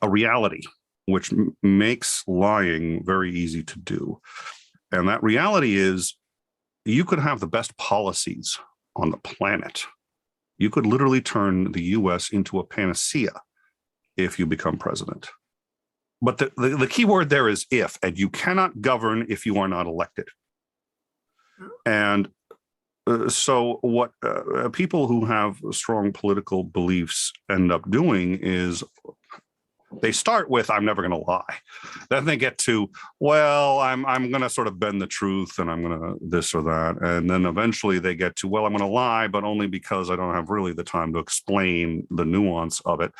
a reality which makes lying very easy to do. And that reality is you could have the best policies on the planet. You could literally turn the US into a panacea if you become president. But the key word there is if, and you cannot govern if you are not elected. And so what people who have strong political beliefs end up doing is they start with, I'm never going to lie. Then they get to, well, I'm going to sort of bend the truth and I'm going to this or that. And then eventually they get to, well, I'm going to lie, but only because I don't have really the time to explain the nuance of it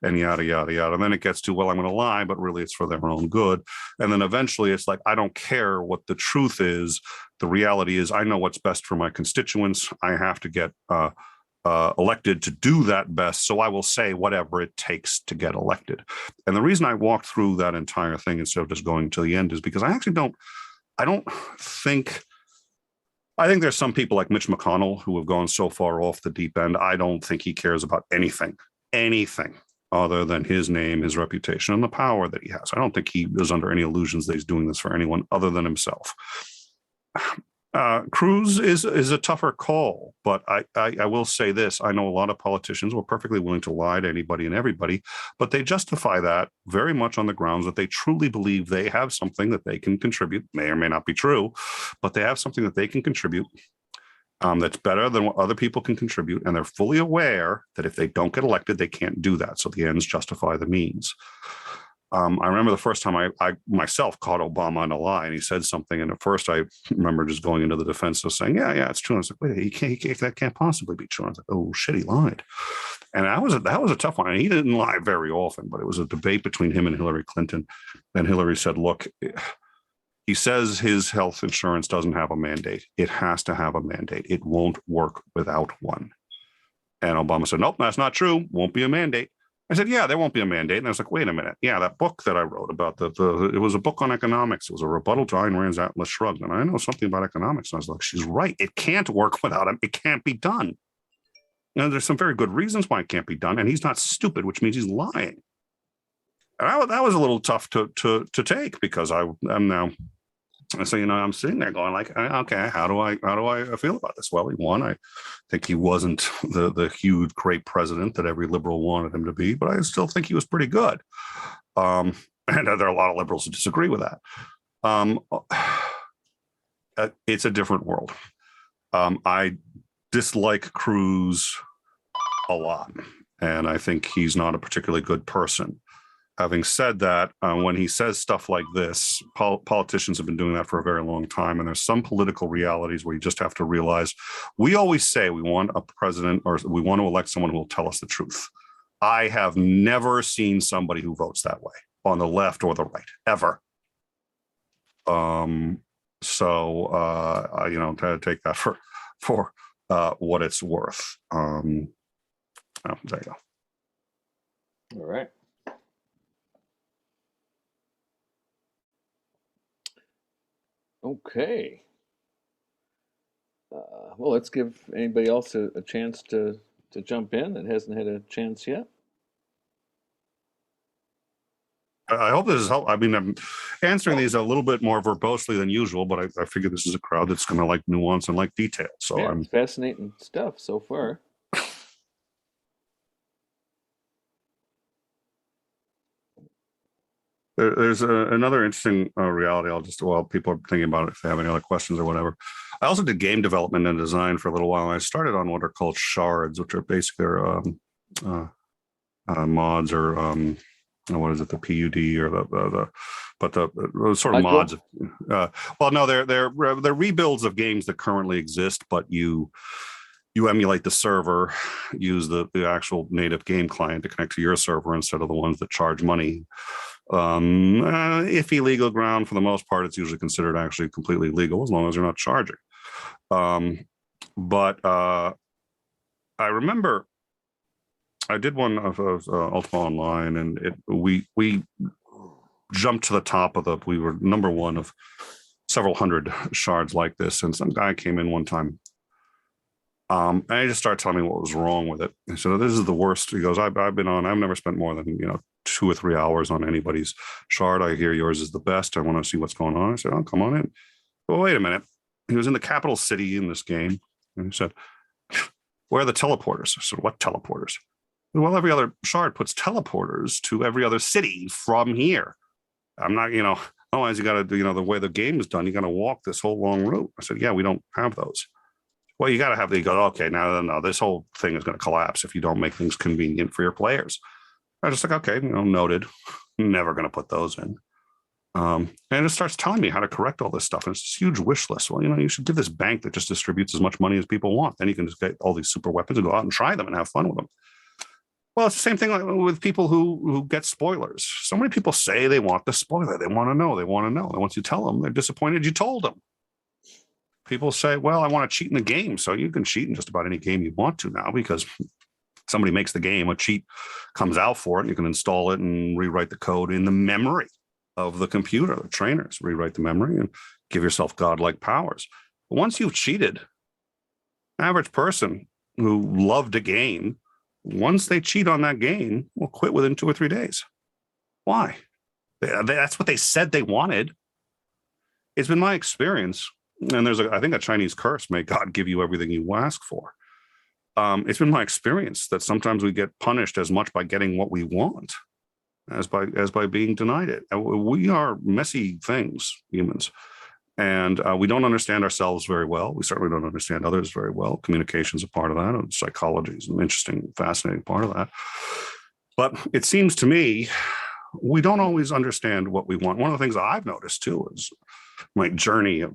and yada, yada, yada. And then it gets to, well, I'm going to lie, but really it's for their own good. And then eventually it's like, I don't care what the truth is. The reality is I know what's best for my constituents. I have to get elected to do that best. So I will say whatever it takes to get elected. And the reason I walked through that entire thing instead of just going to the end is because I think there's some people like Mitch McConnell who have gone so far off the deep end. I don't think he cares about anything other than his name, his reputation, and the power that he has. I don't think he is under any illusions that he's doing this for anyone other than himself. Cruz is a tougher call, but I will say this. I know a lot of politicians who are perfectly willing to lie to anybody and everybody, but they justify that very much on the grounds that they truly believe they have something that they can contribute, may or may not be true, but they have something that they can contribute that's better than what other people can contribute, and they're fully aware that if they don't get elected, they can't do that, so the ends justify the means. I remember the first time I myself caught Obama in a lie, and he said something. And at first, I remember just going into the defense of saying, "Yeah, it's true." And I was like, "Wait, that can't possibly be true." And I was like, "Oh shit, he lied." And that was a tough one. And he didn't lie very often, but it was a debate between him and Hillary Clinton. And Hillary said, "Look, he says his health insurance doesn't have a mandate. It has to have a mandate. It won't work without one." And Obama said, "Nope, that's not true. Won't be a mandate." I said, "Yeah, there won't be a mandate." And I was like, "Wait a minute. Yeah, that book that I wrote about it was a book on economics. It was a rebuttal to Ayn Rand's Atlas Shrugged. And I know something about economics." And I was like, "She's right. It can't work without him. It can't be done." And there's some very good reasons why it can't be done. And he's not stupid, which means he's lying. And that was a little tough to take because I'm now So, I'm sitting there going like, okay, how do I feel about this? Well, he won. I think he wasn't the huge, great president that every liberal wanted him to be, but I still think he was pretty good. And there are a lot of liberals who disagree with that. It's a different world. I dislike Cruz a lot, and I think he's not a particularly good person. Having said that, when he says stuff like this, politicians have been doing that for a very long time, and there's some political realities where you just have to realize, we always say we want a president, or we want to elect someone who will tell us the truth. I have never seen somebody who votes that way on the left or the right, ever. To take that for what it's worth. There you go. All right. Okay. Well, let's give anybody else a chance to jump in that hasn't had a chance yet. I hope this is helpful. I mean, I'm answering these a little bit more verbosely than usual, but I figure this is a crowd that's going to like nuance and like detail. So Yeah, I'm it's fascinating stuff so far. There's another interesting reality. While people are thinking about it, if they have any other questions or whatever. I also did game development and design for a little while. And I started on what are called shards, which are basically mods, or what is it, the PUD, or the sort of mods. Well, no, they're rebuilds of games that currently exist, but you emulate the server, use the actual native game client to connect to your server instead of the ones that charge money. Iffy legal ground. For the most part, it's usually considered actually completely legal as long as you're not charging. But I remember I did one of Ultima Online, and we jumped to the top of we were number one of several hundred shards like this, and some guy came in one time. And he just started telling me what was wrong with it. He said, "This is the worst." He goes, I've never spent more than 2 or 3 hours on anybody's shard. I hear yours is the best. I want to see what's going on." I said, "Oh, come on in." Well, wait a minute. He was in the capital city in this game, and he said, "Where are the teleporters?" I said, "What teleporters?" "Well, every other shard puts teleporters to every other city from here. I'm not, otherwise you got to do, the way the game is done, you got to walk this whole long route." I said, "Yeah, we don't have those." "Well, you got to have the." You go, "Okay, no, this whole thing is going to collapse if you don't make things convenient for your players." I was just like, "Okay, noted. Never going to put those in." And it starts telling me how to correct all this stuff. And it's this huge wish list. Well, you should give this bank that just distributes as much money as people want. Then you can just get all these super weapons and go out and try them and have fun with them. Well, it's the same thing with people who get spoilers. So many people say they want the spoiler. They want to know. And once you tell them, they're disappointed you told them. People say, "Well, I want to cheat in the game." So you can cheat in just about any game you want to now, because somebody makes the game, a cheat comes out for it, and you can install it and rewrite the code in the memory of the computer. The trainers rewrite the memory and give yourself godlike powers. But once you've cheated, average person who loved a game, once they cheat on that game, will quit within 2 or 3 days. Why? That's what they said they wanted. It's been my experience, and there's I think a Chinese curse: "May God give you everything you ask for." It's been my experience that sometimes we get punished as much by getting what we want as by being denied it. We are messy things, humans, and we don't understand ourselves very well. We certainly don't understand others very well. Communication is a part of that, and psychology is an interesting, fascinating part of that. But it seems to me we don't always understand what we want. One of the things I've noticed too is my journey of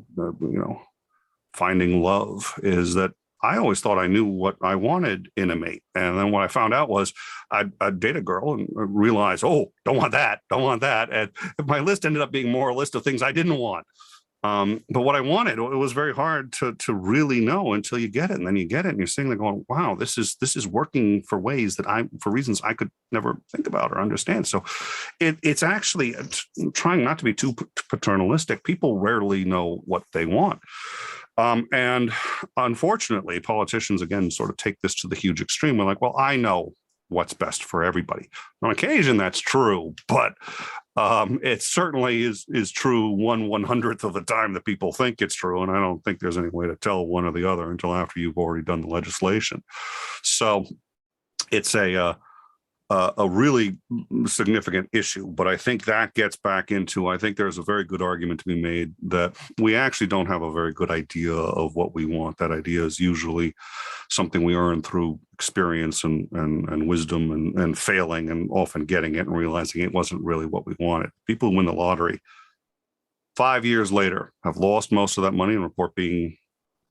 finding love is that I always thought I knew what I wanted in a mate. And then what I found out was I'd date a girl and realize, oh, don't want that. And my list ended up being more a list of things I didn't want. But what I wanted, it was very hard to really know until you get it. And then you get it and you're sitting there going, wow, this is working for ways that for reasons I could never think about or understand. So it's actually trying not to be too paternalistic. People rarely know what they want. And unfortunately, politicians, again, sort of take this to the huge extreme. We're like, well, I know what's best for everybody. On occasion, that's true, but it certainly is true 1/100th of the time that people think it's true. And I don't think there's any way to tell one or the other until after you've already done the legislation. So it's a really significant issue, but I think that gets back into, I think there's a very good argument to be made that we actually don't have a very good idea of what we want. That idea is usually something we earn through experience and wisdom and failing and often getting it and realizing it wasn't really what we wanted. People who win the lottery 5 years later have lost most of that money and report being,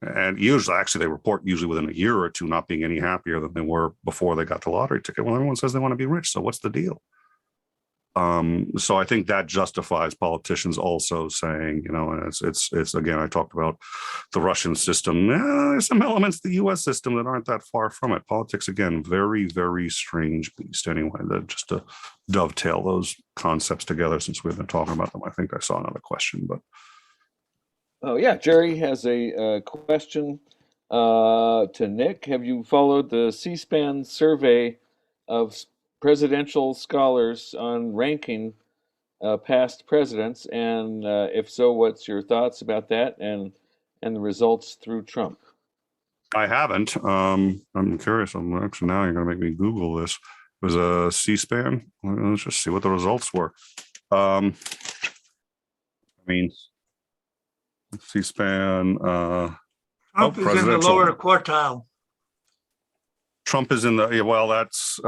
and usually, actually, they report usually within a year or two not being any happier than they were before they got the lottery ticket. Well, everyone says they want to be rich, so what's the deal? So I think that justifies politicians also saying, you know, and it's again, I talked about the Russian system. There's some elements of the U.S. system that aren't that far from it. Politics, again, very, very strange beast. Anyway, that just to dovetail those concepts together, since we've been talking about them, I think I saw another question, but. Oh, yeah. Jerry has a question to Nick. Have you followed the C-SPAN survey of presidential scholars on ranking past presidents? And if so, what's your thoughts about that and the results through Trump? I haven't. I'm curious. I'm actually, now you're going to make me Google this. It was a C-SPAN. Let's just see what the results were. I mean, C-SPAN. Trump is in the lower quartile. Trump is in the, well, that's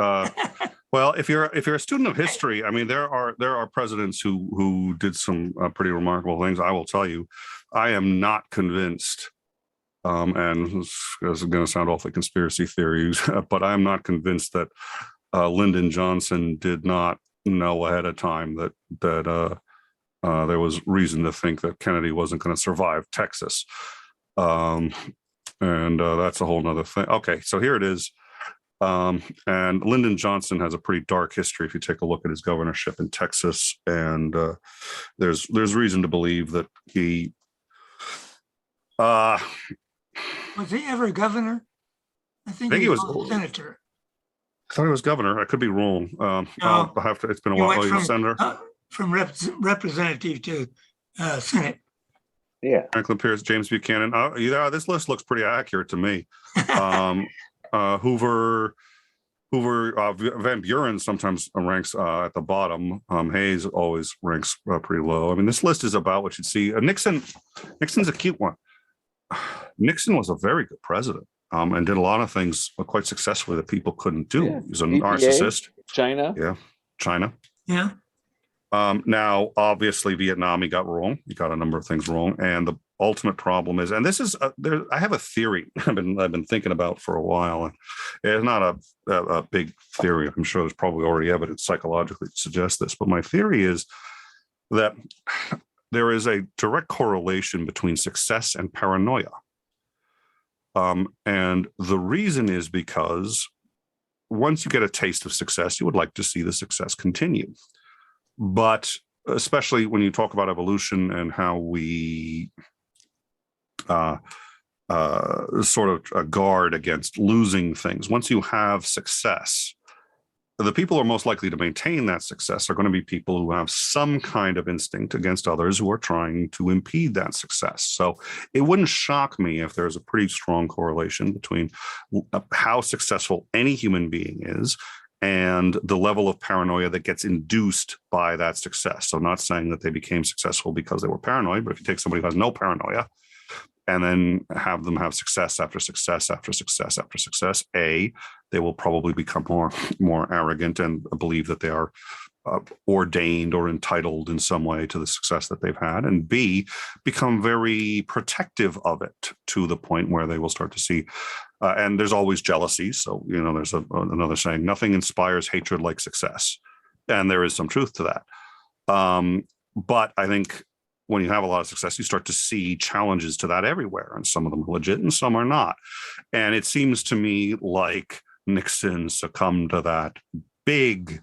well, if you're a student of history, I mean, there are presidents who did some pretty remarkable things. I will tell you, I am not convinced, and this is going to sound awfully conspiracy theories, but I am not convinced that Lyndon Johnson did not know ahead of time that there was reason to think that Kennedy wasn't going to survive Texas. And that's a whole nother thing. Okay, so here it is. And Lyndon Johnson has a pretty dark history if you take a look at his governorship in Texas. And there's reason to believe that he... was he ever governor? I think he was senator. I thought he was governor. I could be wrong. No, I'll have to, it's been a while. Oh, he was senator? From representative to Senate. Yeah. Franklin Pierce, James Buchanan. Yeah, this list looks pretty accurate to me. Hoover, Van Buren sometimes ranks at the bottom. Hayes always ranks pretty low. I mean, this list is about what you'd see. Nixon's a cute one. Nixon was a very good president and did a lot of things quite successfully that people couldn't do. Yeah. He was a EPA, narcissist. China. Yeah, China. Yeah. Now, obviously, Vietnam, he got wrong. He got a number of things wrong. And the ultimate problem is, and this is, I have a theory I've been thinking about for a while. And it's not a big theory. I'm sure there's probably already evidence psychologically to suggest this. But my theory is that there is a direct correlation between success and paranoia. And the reason is because once you get a taste of success, you would like to see the success continue. But especially when you talk about evolution and how we sort of guard against losing things, once you have success, the people who are most likely to maintain that success are going to be people who have some kind of instinct against others who are trying to impede that success. So it wouldn't shock me if there's a pretty strong correlation between how successful any human being is and the level of paranoia that gets induced by that success. So not saying that they became successful because they were paranoid, but if you take somebody who has no paranoia and then have them have success after success after success after success, A, they will probably become more arrogant and believe that they are ordained or entitled in some way to the success that they've had, and B, become very protective of it to the point where they will start to see, and there's always jealousy. So, you know, there's another saying, nothing inspires hatred like success. And there is some truth to that. But I think when you have a lot of success, you start to see challenges to that everywhere, and some of them are legit and some are not. And it seems to me like Nixon succumbed to that big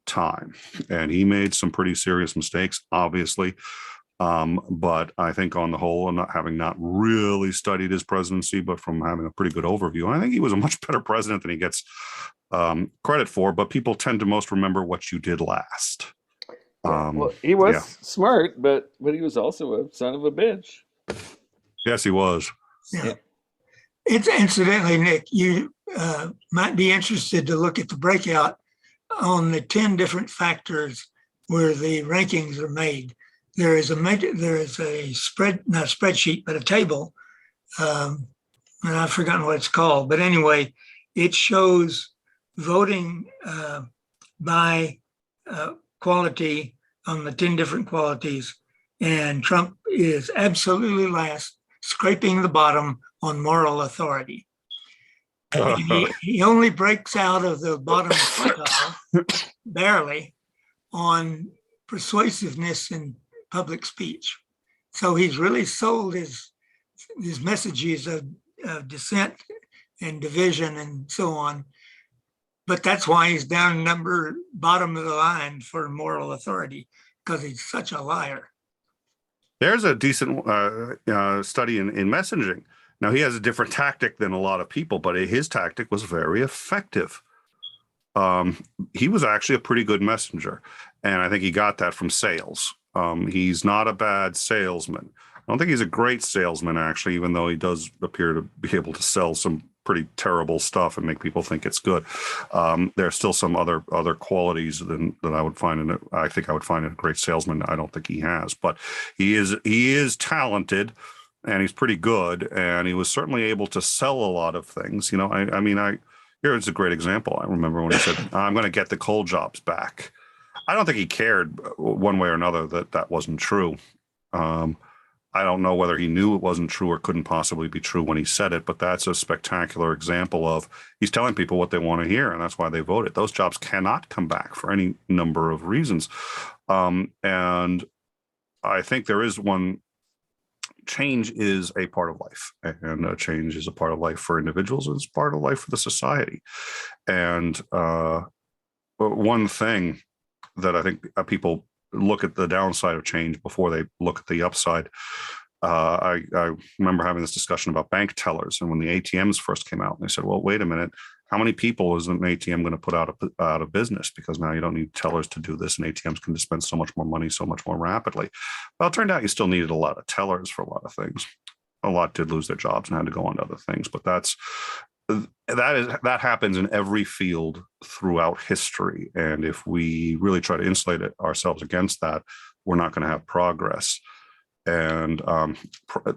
time, and he made some pretty serious mistakes, obviously, But I think on the whole, and not really studied his presidency, but from having a pretty good overview, I think he was a much better president than he gets credit for. But people tend to most remember what you did last. Well, he was smart, but he was also a son of a bitch. Yes, he was. Yeah. It's incidentally, Nick, you might be interested to look at the breakout on the 10 different factors where the rankings are made. There is a not a spreadsheet, but a table, and I've forgotten what it's called. But anyway, it shows voting by quality on the 10 different qualities, and Trump is absolutely last, scraping the bottom on moral authority. He only breaks out of the bottom quintile barely on persuasiveness in public speech. So he's really sold his messages of dissent and division and so on. But that's why he's down bottom of the line for moral authority, because he's such a liar. There's a decent study in messaging. Now, he has a different tactic than a lot of people, but his tactic was very effective. He was actually a pretty good messenger, and I think he got that from sales. He's not a bad salesman. I don't think he's a great salesman, actually, even though he does appear to be able to sell some pretty terrible stuff and make people think it's good. There's still some other qualities that I would find in it. I think I would find in a great salesman. I don't think he has, but he is talented, and he's pretty good, and he was certainly able to sell a lot of things. You know, here's a great example. I remember when he said, "I'm going to get the coal jobs back." I don't think he cared one way or another that wasn't true. I don't know whether he knew it wasn't true or couldn't possibly be true when he said it, but that's a spectacular example of he's telling people what they want to hear, and that's why they voted. Those jobs cannot come back for any number of reasons. And I think there is one. Change is a part of life, and change is a part of life for individuals, and it's part of life for the society. And one thing that I think people look at the downside of change before they look at the upside. I remember having this discussion about bank tellers, and when the ATMs first came out, and they said, well, wait a minute, how many people is an ATM going to put out of business? Because now you don't need tellers to do this, and ATMs can dispense so much more money so much more rapidly. Well, it turned out you still needed a lot of tellers for a lot of things. A lot did lose their jobs and had to go on to other things, but that happens in every field throughout history. And if we really try to insulate ourselves against that, we're not going to have progress. And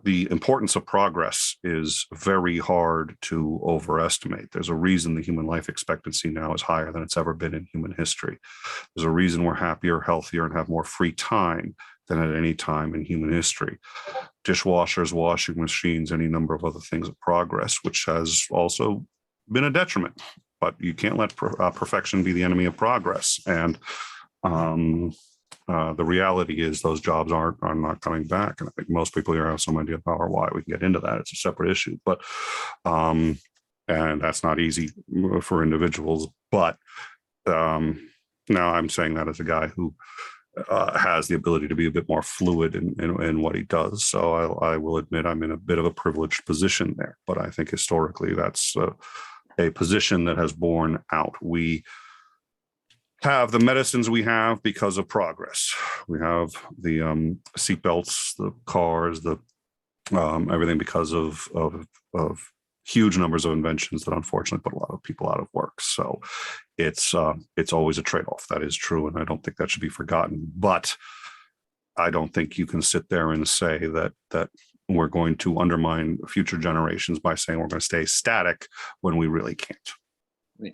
the importance of progress is very hard to overestimate. There's a reason the human life expectancy now is higher than it's ever been in human history. There's a reason we're happier, healthier, and have more free time than at any time in human history. Dishwashers, washing machines, any number of other things of progress, which has also been a detriment. But you can't let perfection be the enemy of progress. And the reality is those jobs are not coming back. And I think most people here have some idea of how or why. We can get into that. It's a separate issue. But and that's not easy for individuals. But now I'm saying that as a guy who has the ability to be a bit more fluid in what he does. So I will admit I'm in a bit of a privileged position there. But I think historically that's a position that has borne out. We have the medicines we have because of progress. We have the seatbelts, the cars, the everything because of huge numbers of inventions that unfortunately put a lot of people out of work. So it's always a trade-off. That is true, and I don't think that should be forgotten. But I don't think you can sit there and say that we're going to undermine future generations by saying we're going to stay static when we really can't. Yeah.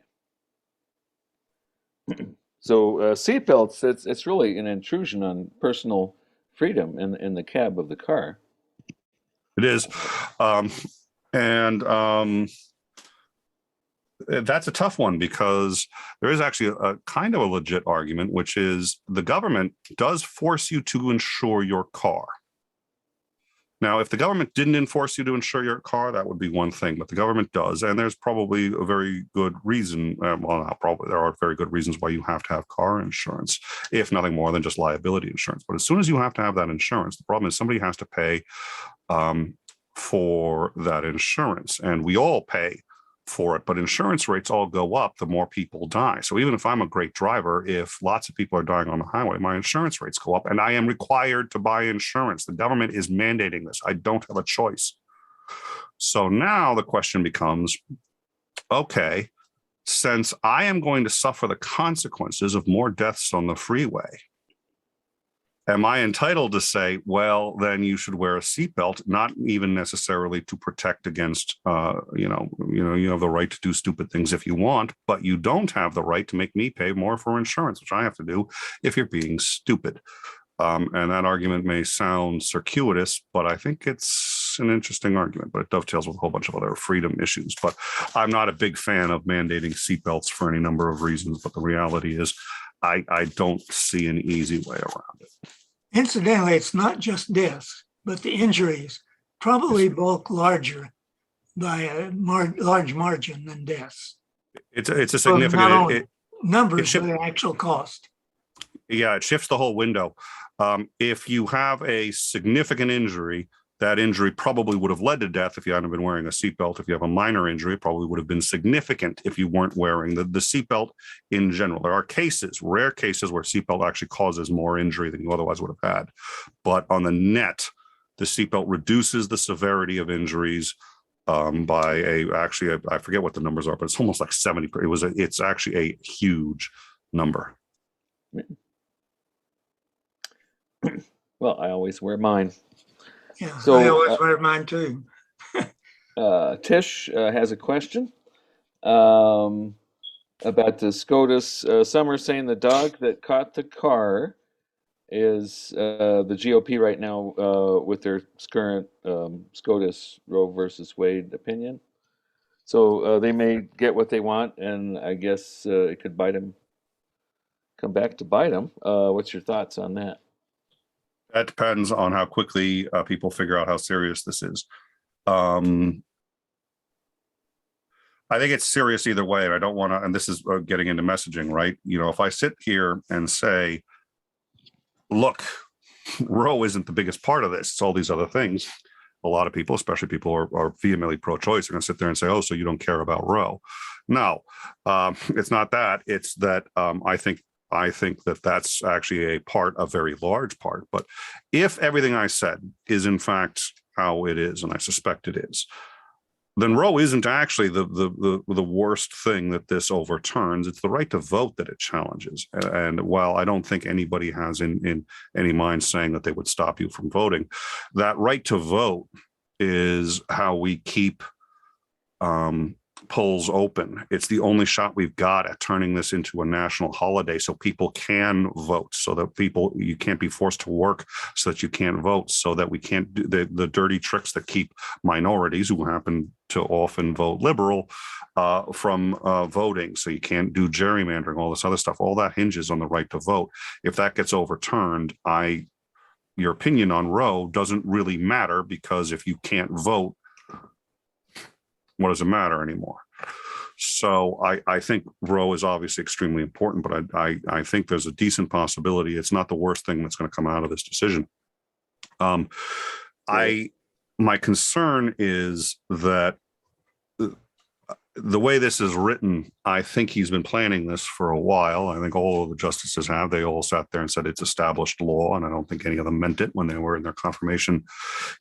So seatbelts, it's really an intrusion on personal freedom in the cab of the car. It is. And that's a tough one, because there is actually a kind of a legit argument, which is the government does force you to insure your car. Now, if the government didn't enforce you to insure your car, that would be one thing, but the government does. And there's probably a very good reason. Well, not probably, there are very good reasons why you have to have car insurance, if nothing more than just liability insurance. But as soon as you have to have that insurance, the problem is somebody has to pay for that insurance. And we all pay for it, but insurance rates all go up the more people die. So even if I'm a great driver, if lots of people are dying on the highway, my insurance rates go up, and I am required to buy insurance. The government is mandating this. I don't have a choice. So now the question becomes, okay, since I am going to suffer the consequences of more deaths on the freeway, am I entitled to say, well, then you should wear a seatbelt, not even necessarily to protect against, you have the right to do stupid things if you want, but you don't have the right to make me pay more for insurance, which I have to do if you're being stupid. And that argument may sound circuitous, but I think it's an interesting argument, but it dovetails with a whole bunch of other freedom issues. But I'm not a big fan of mandating seatbelts for any number of reasons, but the reality is I don't see an easy way around it. Incidentally, it's not just deaths, but the injuries probably bulk larger by a large margin than deaths. It's a significant numbers, but the actual cost. Yeah, it shifts the whole window. If you have a significant injury, that injury probably would have led to death if you hadn't been wearing a seatbelt. If you have a minor injury, it probably would have been significant if you weren't wearing the seatbelt in general. There are cases, rare cases, where seatbelt actually causes more injury than you otherwise would have had. But on the net, the seatbelt reduces the severity of injuries by I forget what the numbers are, but it's almost like 70. It's actually a huge number. Well, I always wear mine. Yeah, So, I always wear mine too. Tish has a question about the SCOTUS. Some are saying the dog that caught the car is the GOP right now with their current SCOTUS Roe versus Wade opinion. So they may get what they want, and I guess it could come back to bite them. What's your thoughts on that? That depends on how quickly people figure out how serious this is. I think it's serious either way, and I don't want to, and this is getting into messaging, right? If I sit here and say, look, Roe isn't the biggest part of this, it's all these other things. A lot of people, especially people who are vehemently pro-choice, are going to sit there and say, oh, so you don't care about Roe. No, it's not that. It's that I think that that's actually a very large part. But if everything I said is in fact how it is, and I suspect it is, then Roe isn't actually the worst thing that this overturns. It's the right to vote that it challenges. And while I don't think anybody has in any mind saying that they would stop you from voting, that right to vote is how we keep polls open. It's the only shot we've got at turning this into a national holiday so people can vote, so that you can't be forced to work so that you can't vote, so that we can't do the dirty tricks that keep minorities, who happen to often vote liberal, from voting. So you can't do gerrymandering, all this other stuff. All that hinges on the right to vote. If that gets overturned, your opinion on Roe doesn't really matter, because if you can't vote, what does it matter anymore? So I think Roe is obviously extremely important, but I think there's a decent possibility it's not the worst thing that's going to come out of this decision. My concern is that the way this is written, I think he's been planning this for a while. I think all of the justices have. They all sat there and said it's established law, and I don't think any of them meant it when they were in their confirmation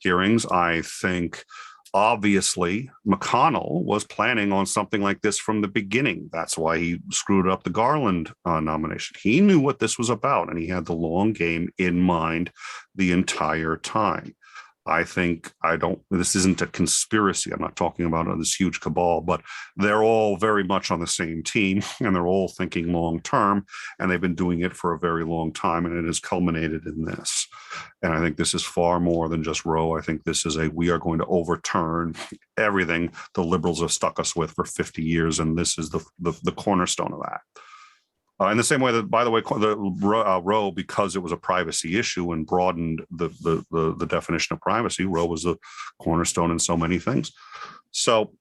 hearings. I think obviously McConnell was planning on something like this from the beginning. That's why he screwed up the Garland nomination. He knew what this was about, and he had the long game in mind the entire time. This isn't a conspiracy. I'm not talking about this huge cabal, but they're all very much on the same team, and they're all thinking long term, and they've been doing it for a very long time, and it has culminated in this. And I think this is far more than just Roe. I think this is we are going to overturn everything the liberals have stuck us with for 50 years, and this is the cornerstone of that. In the same way that, by the way, the Roe, because it was a privacy issue and broadened the definition of privacy, Roe was the cornerstone in so many things. So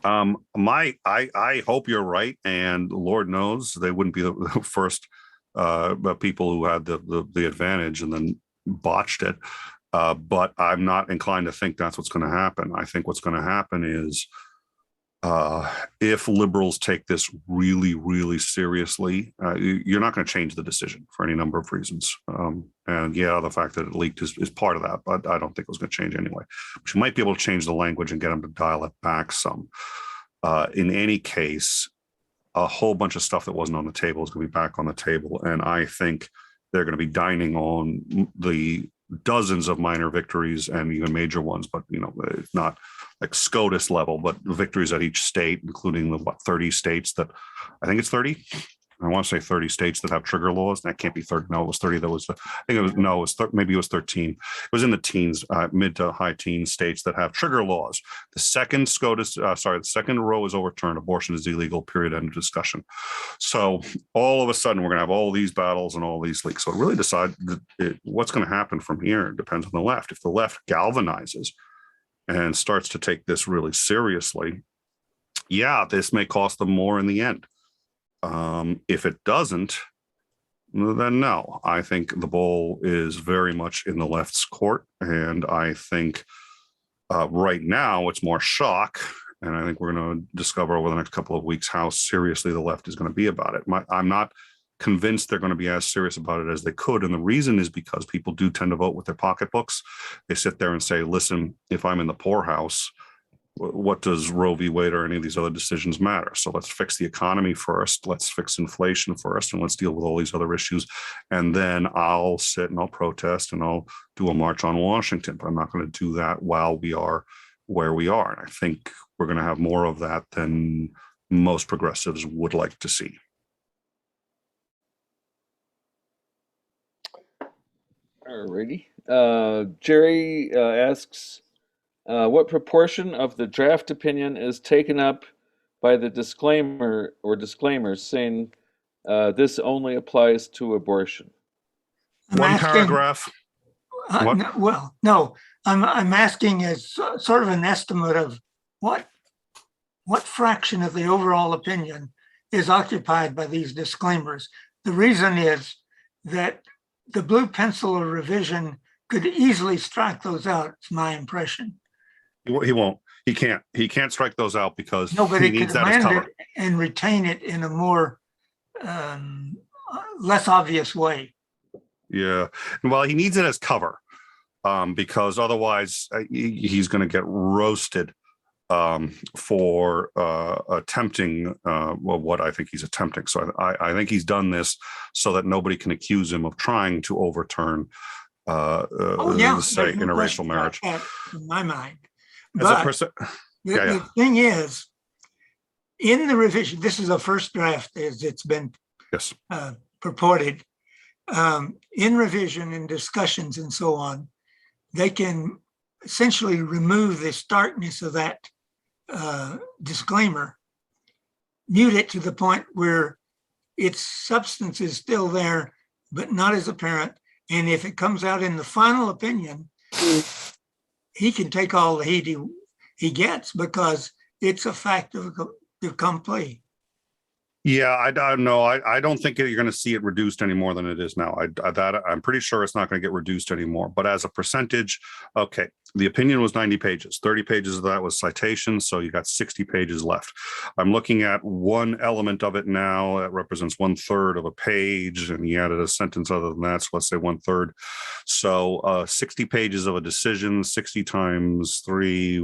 I hope you're right, and Lord knows they wouldn't be the first people who had the advantage and then botched it. But I'm not inclined to think that's what's going to happen. I think what's going to happen is if liberals take this really, really seriously, you're not going to change the decision for any number of reasons. And yeah, the fact that it leaked is part of that, but I don't think it was going to change anyway. But you might be able to change the language and get them to dial it back some. In any case, a whole bunch of stuff that wasn't on the table is going to be back on the table. And I think they're going to be dining on the dozens of minor victories and even major ones, but it's not like SCOTUS level, but victories at each state, including the 30 states that I think it's 30. I want to say 30 states that have trigger laws. That can't be 30. No, it was 30. That was maybe it was 13. It was in the teens, mid to high teen states that have trigger laws. The second the second Roe is overturned, abortion is illegal, period, end of discussion. So all of a sudden we're going to have all these battles and all these leaks. So it really decides what's going to happen from here. It depends on the left. If the left galvanizes and starts to take this really seriously, yeah, this may cost them more in the end. If it doesn't, then no. I think the ball is very much in the left's court, and I think right now it's more shock, and I think we're going to discover over the next couple of weeks how seriously the left is going to be about it. I'm not convinced they're going to be as serious about it as they could, and the reason is because people do tend to vote with their pocketbooks. They sit there and say, listen, if I'm in the poorhouse, what does Roe v. Wade or any of these other decisions matter? So let's fix the economy first. Let's fix inflation first, and let's deal with all these other issues. And then I'll sit and I'll protest and I'll do a march on Washington. But I'm not going to do that while we are where we are. And I think we're going to have more of that than most progressives would like to see. All righty. Jerry asks, what proportion of the draft opinion is taken up by the disclaimer or disclaimers saying this only applies to abortion? One paragraph. No, I'm asking as sort of an estimate of what fraction of the overall opinion is occupied by these disclaimers. The reason is that the blue pencil of revision could easily strike those out. It's my impression. He won't. He can't. He can't strike those out because nobody he needs could that as amend cover. it and retain it in a more less obvious way. Yeah. Well, he needs it as cover because otherwise he's going to get roasted for attempting what I think he's attempting. So I think he's done this so that nobody can accuse him of trying to overturn say interracial marriage. In my mind. As But the thing is, in the revision, this is a first draft as it's been purported. In revision and discussions and so on, they can essentially remove the starkness of that disclaimer, mute it to the point where its substance is still there, but not as apparent. And if it comes out in the final opinion, he can take all the heat he gets because it's a fact of complete. Yeah, I don't know. I don't think you're going to see it reduced any more than it is now. I'm pretty sure it's not going to get reduced anymore. But as a percentage, okay, the opinion was 90 pages. 30 pages of that was citations, so you got 60 pages left. I'm looking at one element of it now that represents 1/3 of a page, and he added a sentence other than that, so let's say 1/3. So 60 pages of a decision, 60 times 3,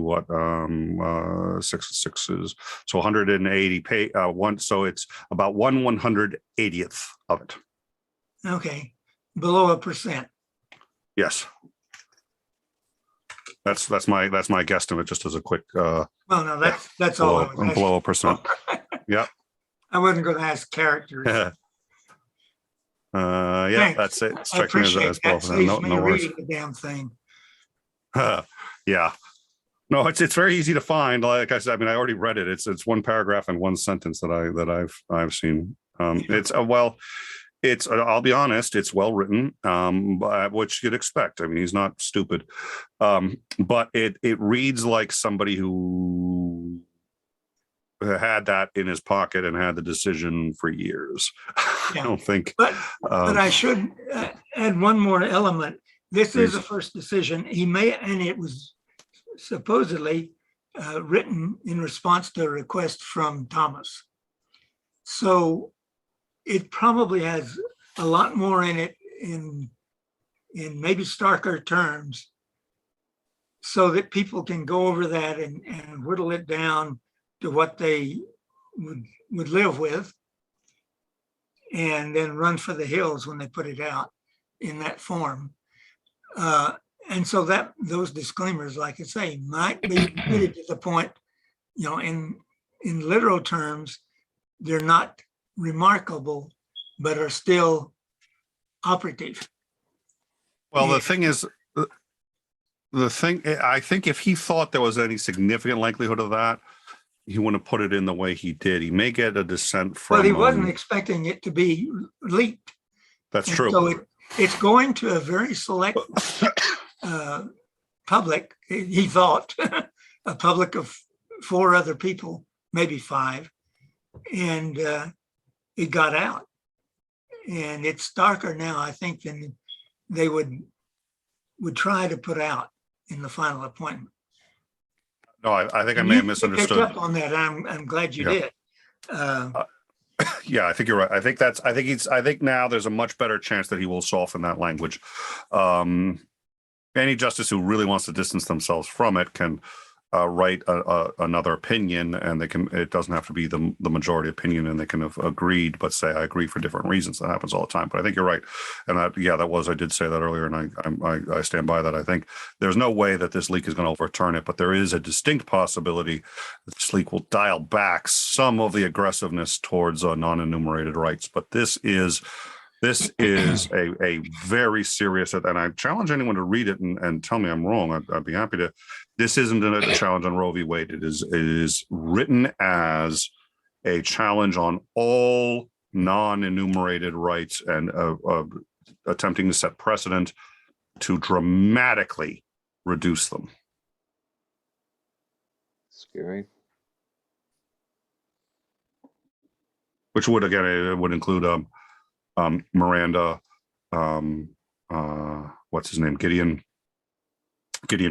6 is, so 180 so it's about 1/180th of it. Okay, below 1%. Yes. That's my guesstimate, just as a quick. Well, no, that's below, all. Below 1%. Yep. I wasn't going to ask characters. Yeah, that's it. I appreciate that. Saves me reading the damn thing. Yeah. No, it's very easy to find. Like I said, I mean, I already read it. It's one paragraph and one sentence that I've seen. It's well, it's I'll be honest, it's well written, which you'd expect. I mean, he's not stupid, but it reads like somebody who had that in his pocket and had the decision for years. Yeah. I don't think. But I should add one more element. This is Please. a first decision. He may, and it was supposedly written in response to a request from Thomas. So it probably has a lot more in it in maybe starker terms, so that people can go over that and whittle it down to what they would live with, and then run for the hills when they put it out in that form. And so that those disclaimers, like I say, might be repeated to the point, you know, in literal terms, they're not remarkable, but are still operative. Well, the thing is, I think if he thought there was any significant likelihood of that, he wouldn't have put it in the way he did. He may get a dissent from. Well, he wasn't expecting it to be leaked. That's And true. so it's going to a very select public, he thought, a public of 4 other people, maybe 5. And it got out. And it's darker now, I think, than they would try to put out in the final appointment. No, I think I may have misunderstood. You picked up on that. I'm glad you did. Yeah, I think you're right. I think now there's a much better chance that he will soften that language. Any justice who really wants to distance themselves from it can write another opinion, and they can. It doesn't have to be the majority opinion, and they can have agreed, but say I agree for different reasons. That happens all the time. But I think you're right, and I did say that earlier, and I stand by that. I think there's no way that this leak is going to overturn it, but there is a distinct possibility that this leak will dial back some of the aggressiveness towards non-enumerated rights. But this is a very serious, and I challenge anyone to read it and tell me I'm wrong. I'd be happy to. This isn't a challenge on Roe v. Wade. It is written as a challenge on all non-enumerated rights and attempting to set precedent to dramatically reduce them. Scary. Which would, again, it would include Miranda, what's his name? Gideon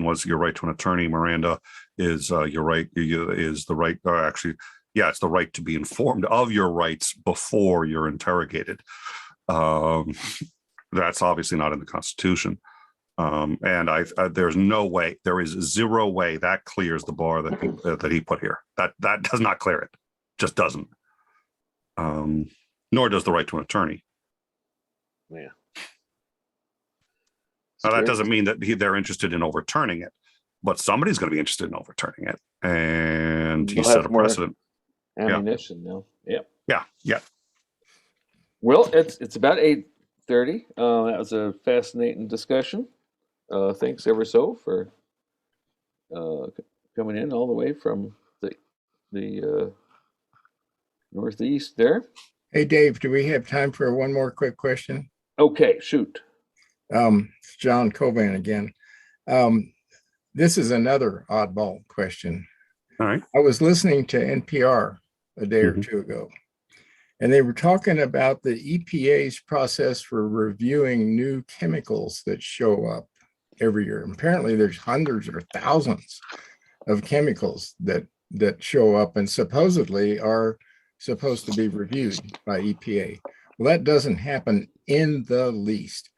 was your right to an attorney. Miranda is your right, is the right, actually, yeah, it's the right to be informed of your rights before you're interrogated. That's obviously not in the Constitution. And there's no way, there is zero way that clears the bar that he put here. That does not clear it, just doesn't. Nor does the right to an attorney. Yeah. Now, that doesn't mean that they're interested in overturning it, but somebody's going to be interested in overturning it, and he set a precedent. Ammunition now. Yep. Yeah. Well, it's about 8:30. That was a fascinating discussion. Thanks ever so for coming in all the way from the Northeast there. Hey, Dave, do we have time for one more quick question? Okay, shoot. It's John Coban again. This is another oddball question. All right. I was listening to NPR a day or two ago, and they were talking about the EPA's process for reviewing new chemicals that show up every year. Apparently, there's hundreds or thousands of chemicals that show up and supposedly are supposed to be reviewed by EPA. Well, that doesn't happen in the least.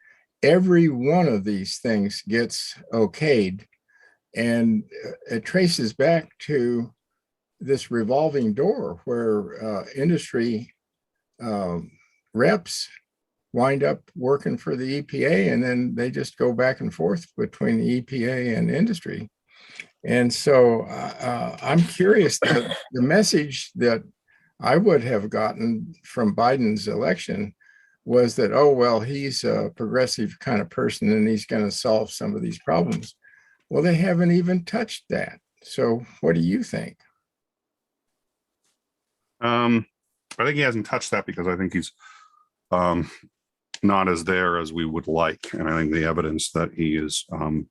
Every one of these things gets okayed, and it traces back to this revolving door where industry reps wind up working for the EPA, and then they just go back and forth between the EPA and industry. And so I'm curious, the message that I would have gotten from Biden's election was that, oh, well, he's a progressive kind of person and he's going to solve some of these problems. Well, they haven't even touched that. So what do you think? I think he hasn't touched that because I think he's not as there as we would like. And I think the evidence that he is, and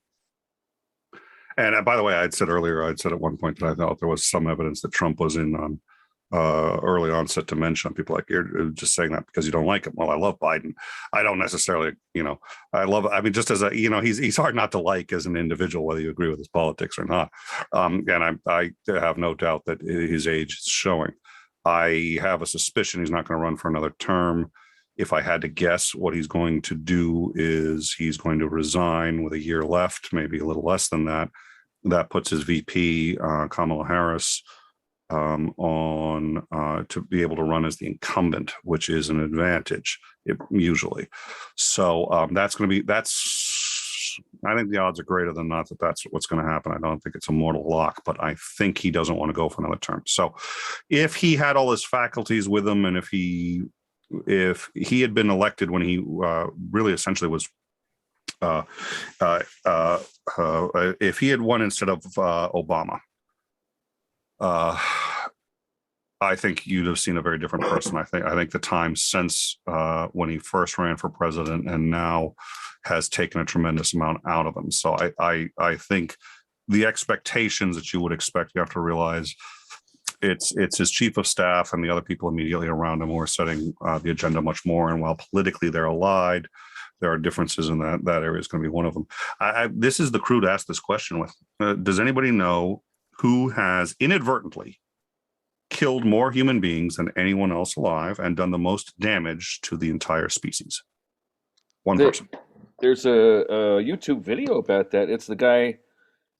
by the way, I'd said at one point that I thought there was some evidence that Trump was in on early onset dementia. People like, you're just saying that because you don't like him. Well, I love Biden. I don't necessarily, I mean, just as a, he's hard not to like as an individual, whether you agree with his politics or not. And I have no doubt that his age is showing. I have a suspicion he's not going to run for another term. If I had to guess, what he's going to do is he's going to resign with a year left, maybe a little less than that. That puts his VP, Kamala Harris, on to be able to run as the incumbent, which is an advantage usually. So I think the odds are greater than not that that's what's going to happen. I don't think it's a mortal lock, but I think he doesn't want to go for another term. So if he had all his faculties with him, and if he had been elected when he really essentially was, if he had won instead of Obama, I think you'd have seen a very different person. I think the time since when he first ran for president and now has taken a tremendous amount out of him. So I think the expectations that you would expect, you have to realize it's his chief of staff and the other people immediately around him who are setting the agenda much more. And while politically they're allied, there are differences in that area is going to be one of them. This is the crew to ask this question with. Does anybody know who has inadvertently killed more human beings than anyone else alive and done the most damage to the entire species? One person. There's a YouTube video about that. It's the guy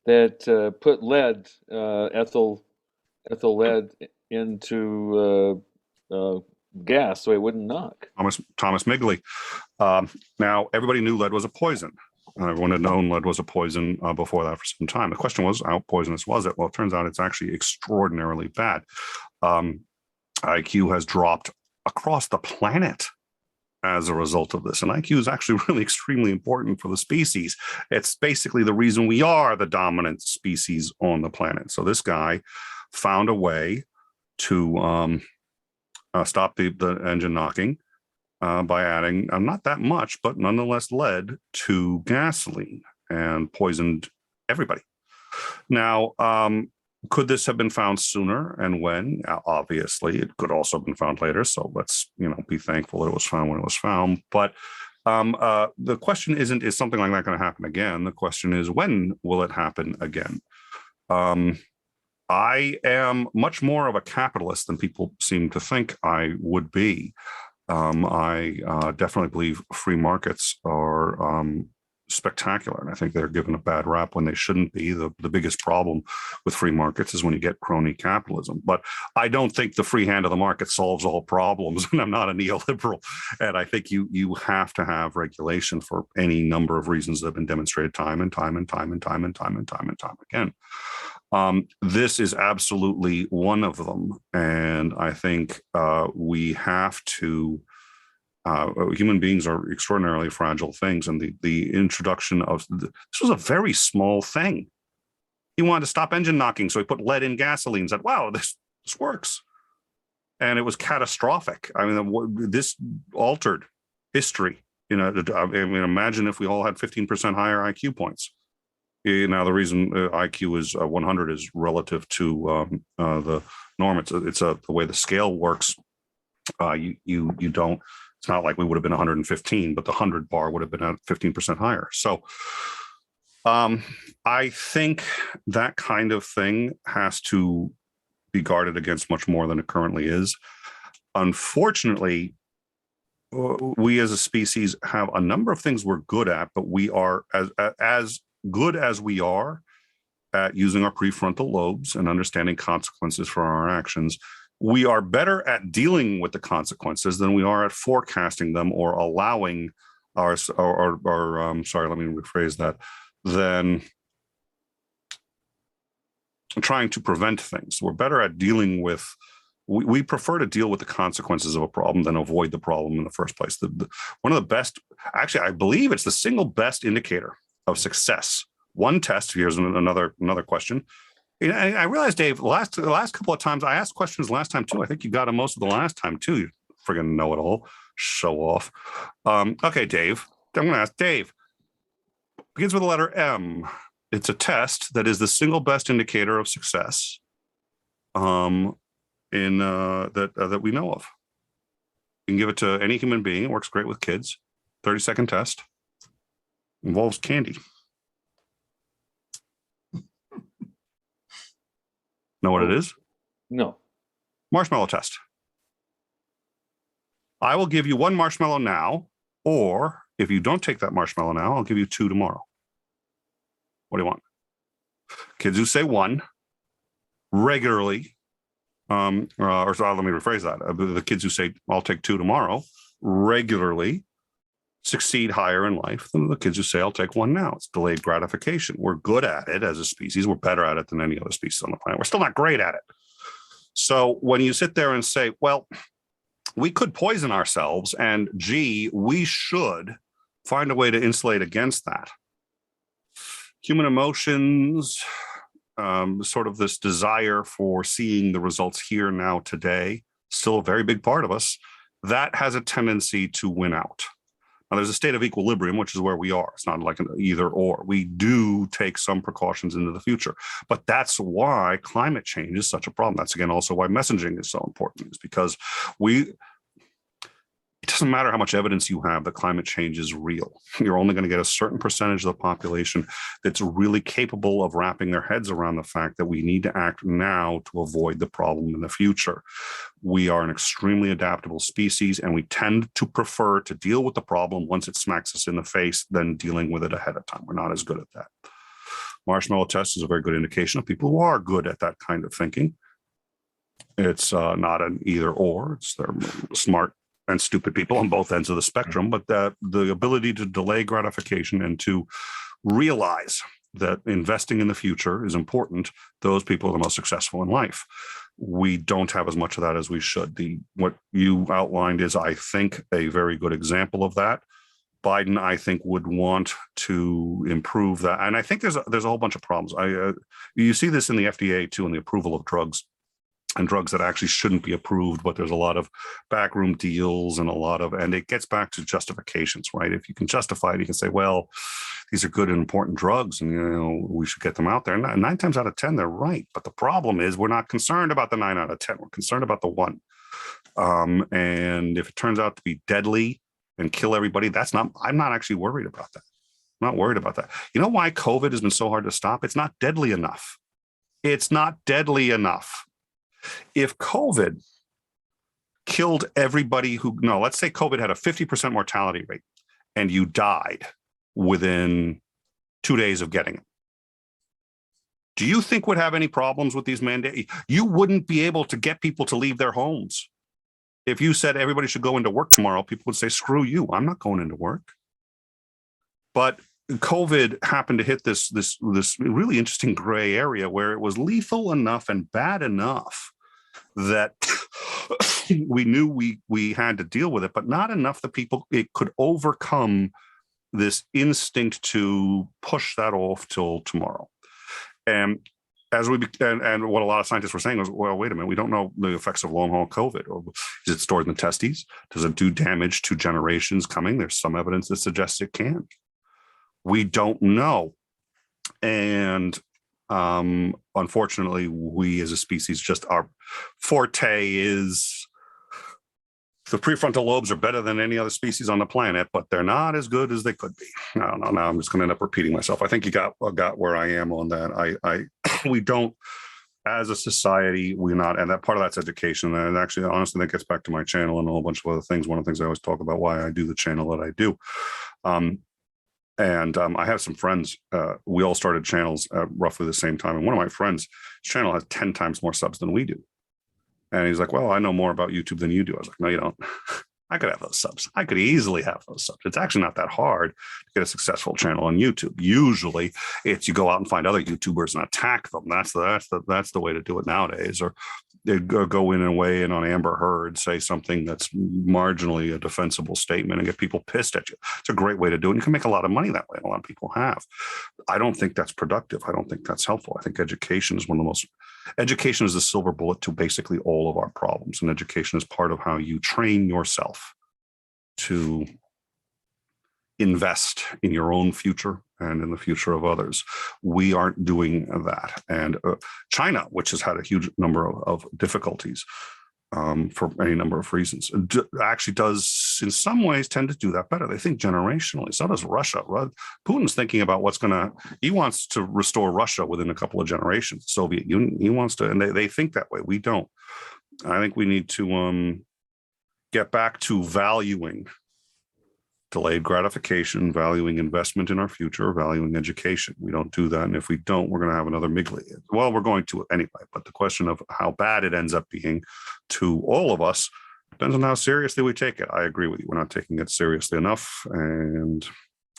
that put lead, ethyl lead into gas so it wouldn't knock. Thomas Migley. Now, everybody knew lead was a poison. Everyone had known lead was a poison before that for some time. The question was, how poisonous was it? Well, it turns out it's actually extraordinarily bad. IQ has dropped across the planet as a result of this. And IQ is actually really extremely important for the species. It's basically the reason we are the dominant species on the planet. So this guy found a way to stop the engine knocking by adding not that much, but nonetheless lead to gasoline and poisoned everybody. Now, could this have been found sooner and when? Obviously, it could also have been found later. So let's be thankful that it was found when it was found. But the question isn't, is something like that going to happen again? The question is, when will it happen again? I am much more of a capitalist than people seem to think I would be. I definitely believe free markets are spectacular, and I think they're given a bad rap when they shouldn't be. The biggest problem with free markets is when you get crony capitalism. But I don't think the free hand of the market solves all problems, and I'm not a neoliberal. And I think you have to have regulation for any number of reasons that have been demonstrated time and time again. This is absolutely one of them, and I think we have to. Human beings are extraordinarily fragile things, and the introduction of this was a very small thing. He wanted to stop engine knocking, so he put lead in gasoline. Said, "Wow, this works," and it was catastrophic. I mean, this altered history. I mean, imagine if we all had 15% higher IQ points. Now, the reason IQ is 100 is relative to the norm. It's the way the scale works. You don't. It's not like we would have been 115, but the 100 bar would have been at 15% higher. So I think that kind of thing has to be guarded against much more than it currently is. Unfortunately, we as a species have a number of things we're good at, but we are as good as we are at using our prefrontal lobes and understanding consequences for our actions. We are better at dealing with the consequences than we are at forecasting them or allowing sorry, let me rephrase that, than trying to prevent things. We're better at dealing with, we prefer to deal with the consequences of a problem than avoid the problem in the first place. One of the best, actually, I believe it's the single best indicator of success. One test, here's another question. I realized, Dave, the last couple of times I asked questions last time too. I think you got them most of the last time too. You friggin' know it all. Show off. Okay, Dave. I'm going to ask Dave. Begins with the letter M. It's a test that is the single best indicator of success that we know of. You can give it to any human being. It works great with kids. 30-second test. Involves candy. Know what it is? No. Marshmallow test. I will give you 1 marshmallow now, or if you don't take that marshmallow now, I'll give you 2 tomorrow. What do you want? Kids who say 1 regularly, let me rephrase that. The kids who say, I'll take 2 tomorrow, regularly succeed higher in life than the kids who say, I'll take 1 now. It's delayed gratification. We're good at it as a species. We're better at it than any other species on the planet. We're still not great at it. So when you sit there and say, well, we could poison ourselves, and gee, we should find a way to insulate against that. Human emotions, sort of this desire for seeing the results here, now, today, still a very big part of us, that has a tendency to win out. Now, there's a state of equilibrium, which is where we are. It's not like an either or. We do take some precautions into the future, but that's why climate change is such a problem. That's, again, also why messaging is so important, is because it doesn't matter how much evidence you have that climate change is real. You're only going to get a certain percentage of the population that's really capable of wrapping their heads around the fact that we need to act now to avoid the problem in the future. We are an extremely adaptable species, and we tend to prefer to deal with the problem once it smacks us in the face than dealing with it ahead of time. We're not as good at that. Marshmallow test is a very good indication of people who are good at that kind of thinking. It's not an either or. They're smart and stupid people on both ends of the spectrum, but the ability to delay gratification and to realize that investing in the future is important, those people are the most successful in life. We don't have as much of that as we should. What you outlined is, I think, a very good example of that. Biden, I think, would want to improve that. And I think there's a whole bunch of problems. You see this in the FDA too, in the approval of drugs, and drugs that actually shouldn't be approved, but there's a lot of backroom deals and and it gets back to justifications, right? If you can justify it, you can say, well, these are good and important drugs, and we should get them out there. And 9 times out of 10, they're right. But the problem is, we're not concerned about the 9 out of 10. We're concerned about the 1. And if it turns out to be deadly and kill everybody, I'm not actually worried about that. I'm not worried about that. You know why COVID has been so hard to stop? It's not deadly enough. It's not deadly enough. If COVID killed everybody let's say COVID had a 50% mortality rate and you died within 2 days of getting it, do you think we'd have any problems with these mandates? You wouldn't be able to get people to leave their homes. If you said everybody should go into work tomorrow, people would say, screw you, I'm not going into work. But COVID happened to hit this really interesting gray area where it was lethal enough and bad enough that we knew we had to deal with it, but not enough that it could overcome this instinct to push that off till tomorrow. And and what a lot of scientists were saying was, well, wait a minute, we don't know the effects of long haul COVID. Or is it stored in the testes? Does it do damage to generations coming? There's some evidence that suggests it can. We don't know. And unfortunately, we as a species, our forte is the prefrontal lobes are better than any other species on the planet, but they're not as good as they could be. No, I'm just going to end up repeating myself. I think you got where I am on that. We don't, as a society, we're not, and that part of that's education. And actually, honestly, that gets back to my channel and a whole bunch of other things. One of the things I always talk about why I do the channel that I do. I have some friends, we all started channels at roughly the same time. And one of my friends' channel has 10 times more subs than we do. And he's like, well, I know more about YouTube than you do. I was like, no, you don't. I could have those subs. I could easily have those subs. It's actually not that hard to get a successful channel on YouTube. Usually it's you go out and find other YouTubers and attack them. That's the way to do it nowadays. Or they'd go in and weigh in on Amber Heard, say something that's marginally a defensible statement and get people pissed at you. It's a great way to do it. You can make a lot of money that way, and a lot of people have. I don't think that's productive. I don't think that's helpful. I think education is education is the silver bullet to basically all of our problems. And education is part of how you train yourself to invest in your own future and in the future of others. We aren't doing that. And China, which has had a huge number of difficulties for any number of reasons, actually does in some ways tend to do that better. They think generationally. So does Russia. Putin's thinking about he wants to restore Russia within a couple of generations. Soviet Union, he wants to, and they think that way. We don't. I think we need to get back to valuing delayed gratification, valuing investment in our future, valuing education. We don't do that. And if we don't, we're going to have another Migley. Well, we're going to anyway. But the question of how bad it ends up being to all of us depends on how seriously we take it. I agree with you. We're not taking it seriously enough. And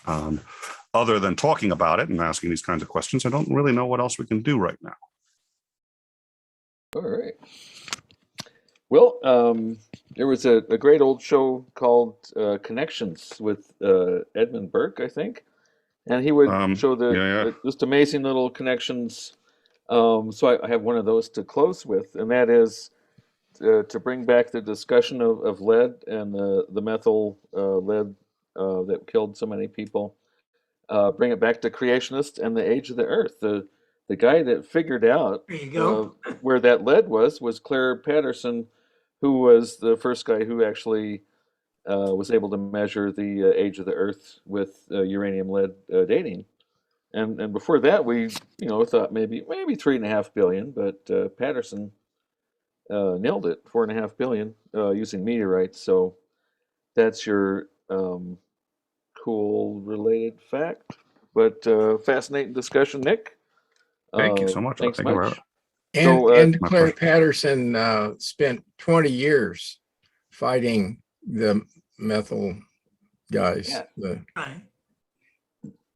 other than talking about it and asking these kinds of questions, I don't really know what else we can do right now. All right. Well, there was a great old show called Connections with Edmund Burke, I think, and he would show the just amazing little connections. So I have one of those to close with, and that is to bring back the discussion of lead and the methyl lead that killed so many people. Bring it back to creationists and the age of the Earth. The guy that figured out There you go. where that lead was Claire Patterson, who was the first guy who actually was able to measure the age of the Earth with uranium lead dating. And before that, we thought maybe 3.5 billion, but Patterson nailed it, 4.5 billion using meteorites. So that's your cool related fact, but fascinating discussion, Nick. Thank you so much. Thanks Thank you, much. Robert. And My Claire pleasure. Patterson spent 20 years fighting the methyl guys. Yeah. Right.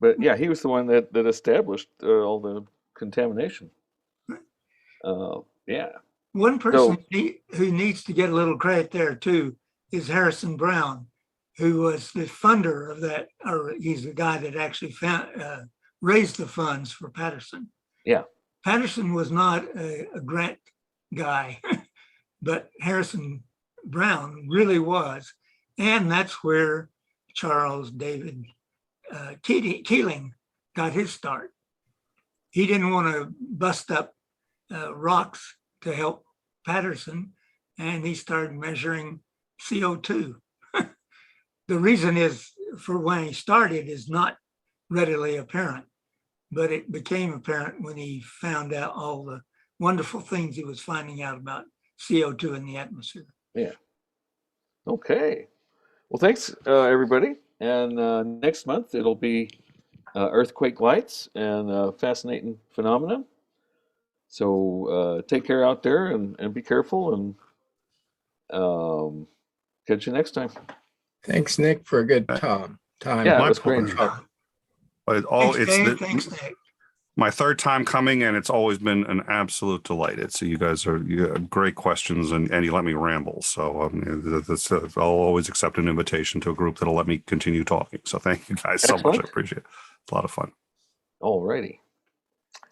But yeah, he was the one that established all the contamination. Yeah. One person who needs to get a little credit there too is Harrison Brown, who was the funder of that, or he's the guy that actually raised the funds for Patterson. Yeah. Patterson was not a grant guy, but Harrison Brown really was. And that's where Charles David Keeling got his start. He didn't want to bust up rocks to help Patterson, and he started measuring CO2. The reason is for when he started is not readily apparent, but it became apparent when he found out all the wonderful things he was finding out about CO2 in the atmosphere. Yeah. Okay. Well, thanks, everybody. And next month, it'll be earthquake lights and fascinating phenomena. So take care out there and be careful, and catch you next time. Thanks, Nick, for a good time. Yeah, it My was great. pleasure. But Thanks, Dave. Thanks, Nick. my third time coming, and it's always been an absolute delight. So you have great questions, and you let me ramble. So I'll always accept an invitation to a group that'll let me continue talking. So thank you guys so much. Excellent. I appreciate it. It's a lot of fun. All righty.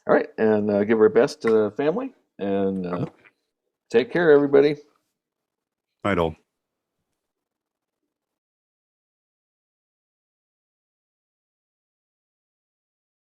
All right, and give our best to the family, and take care, everybody. Night all.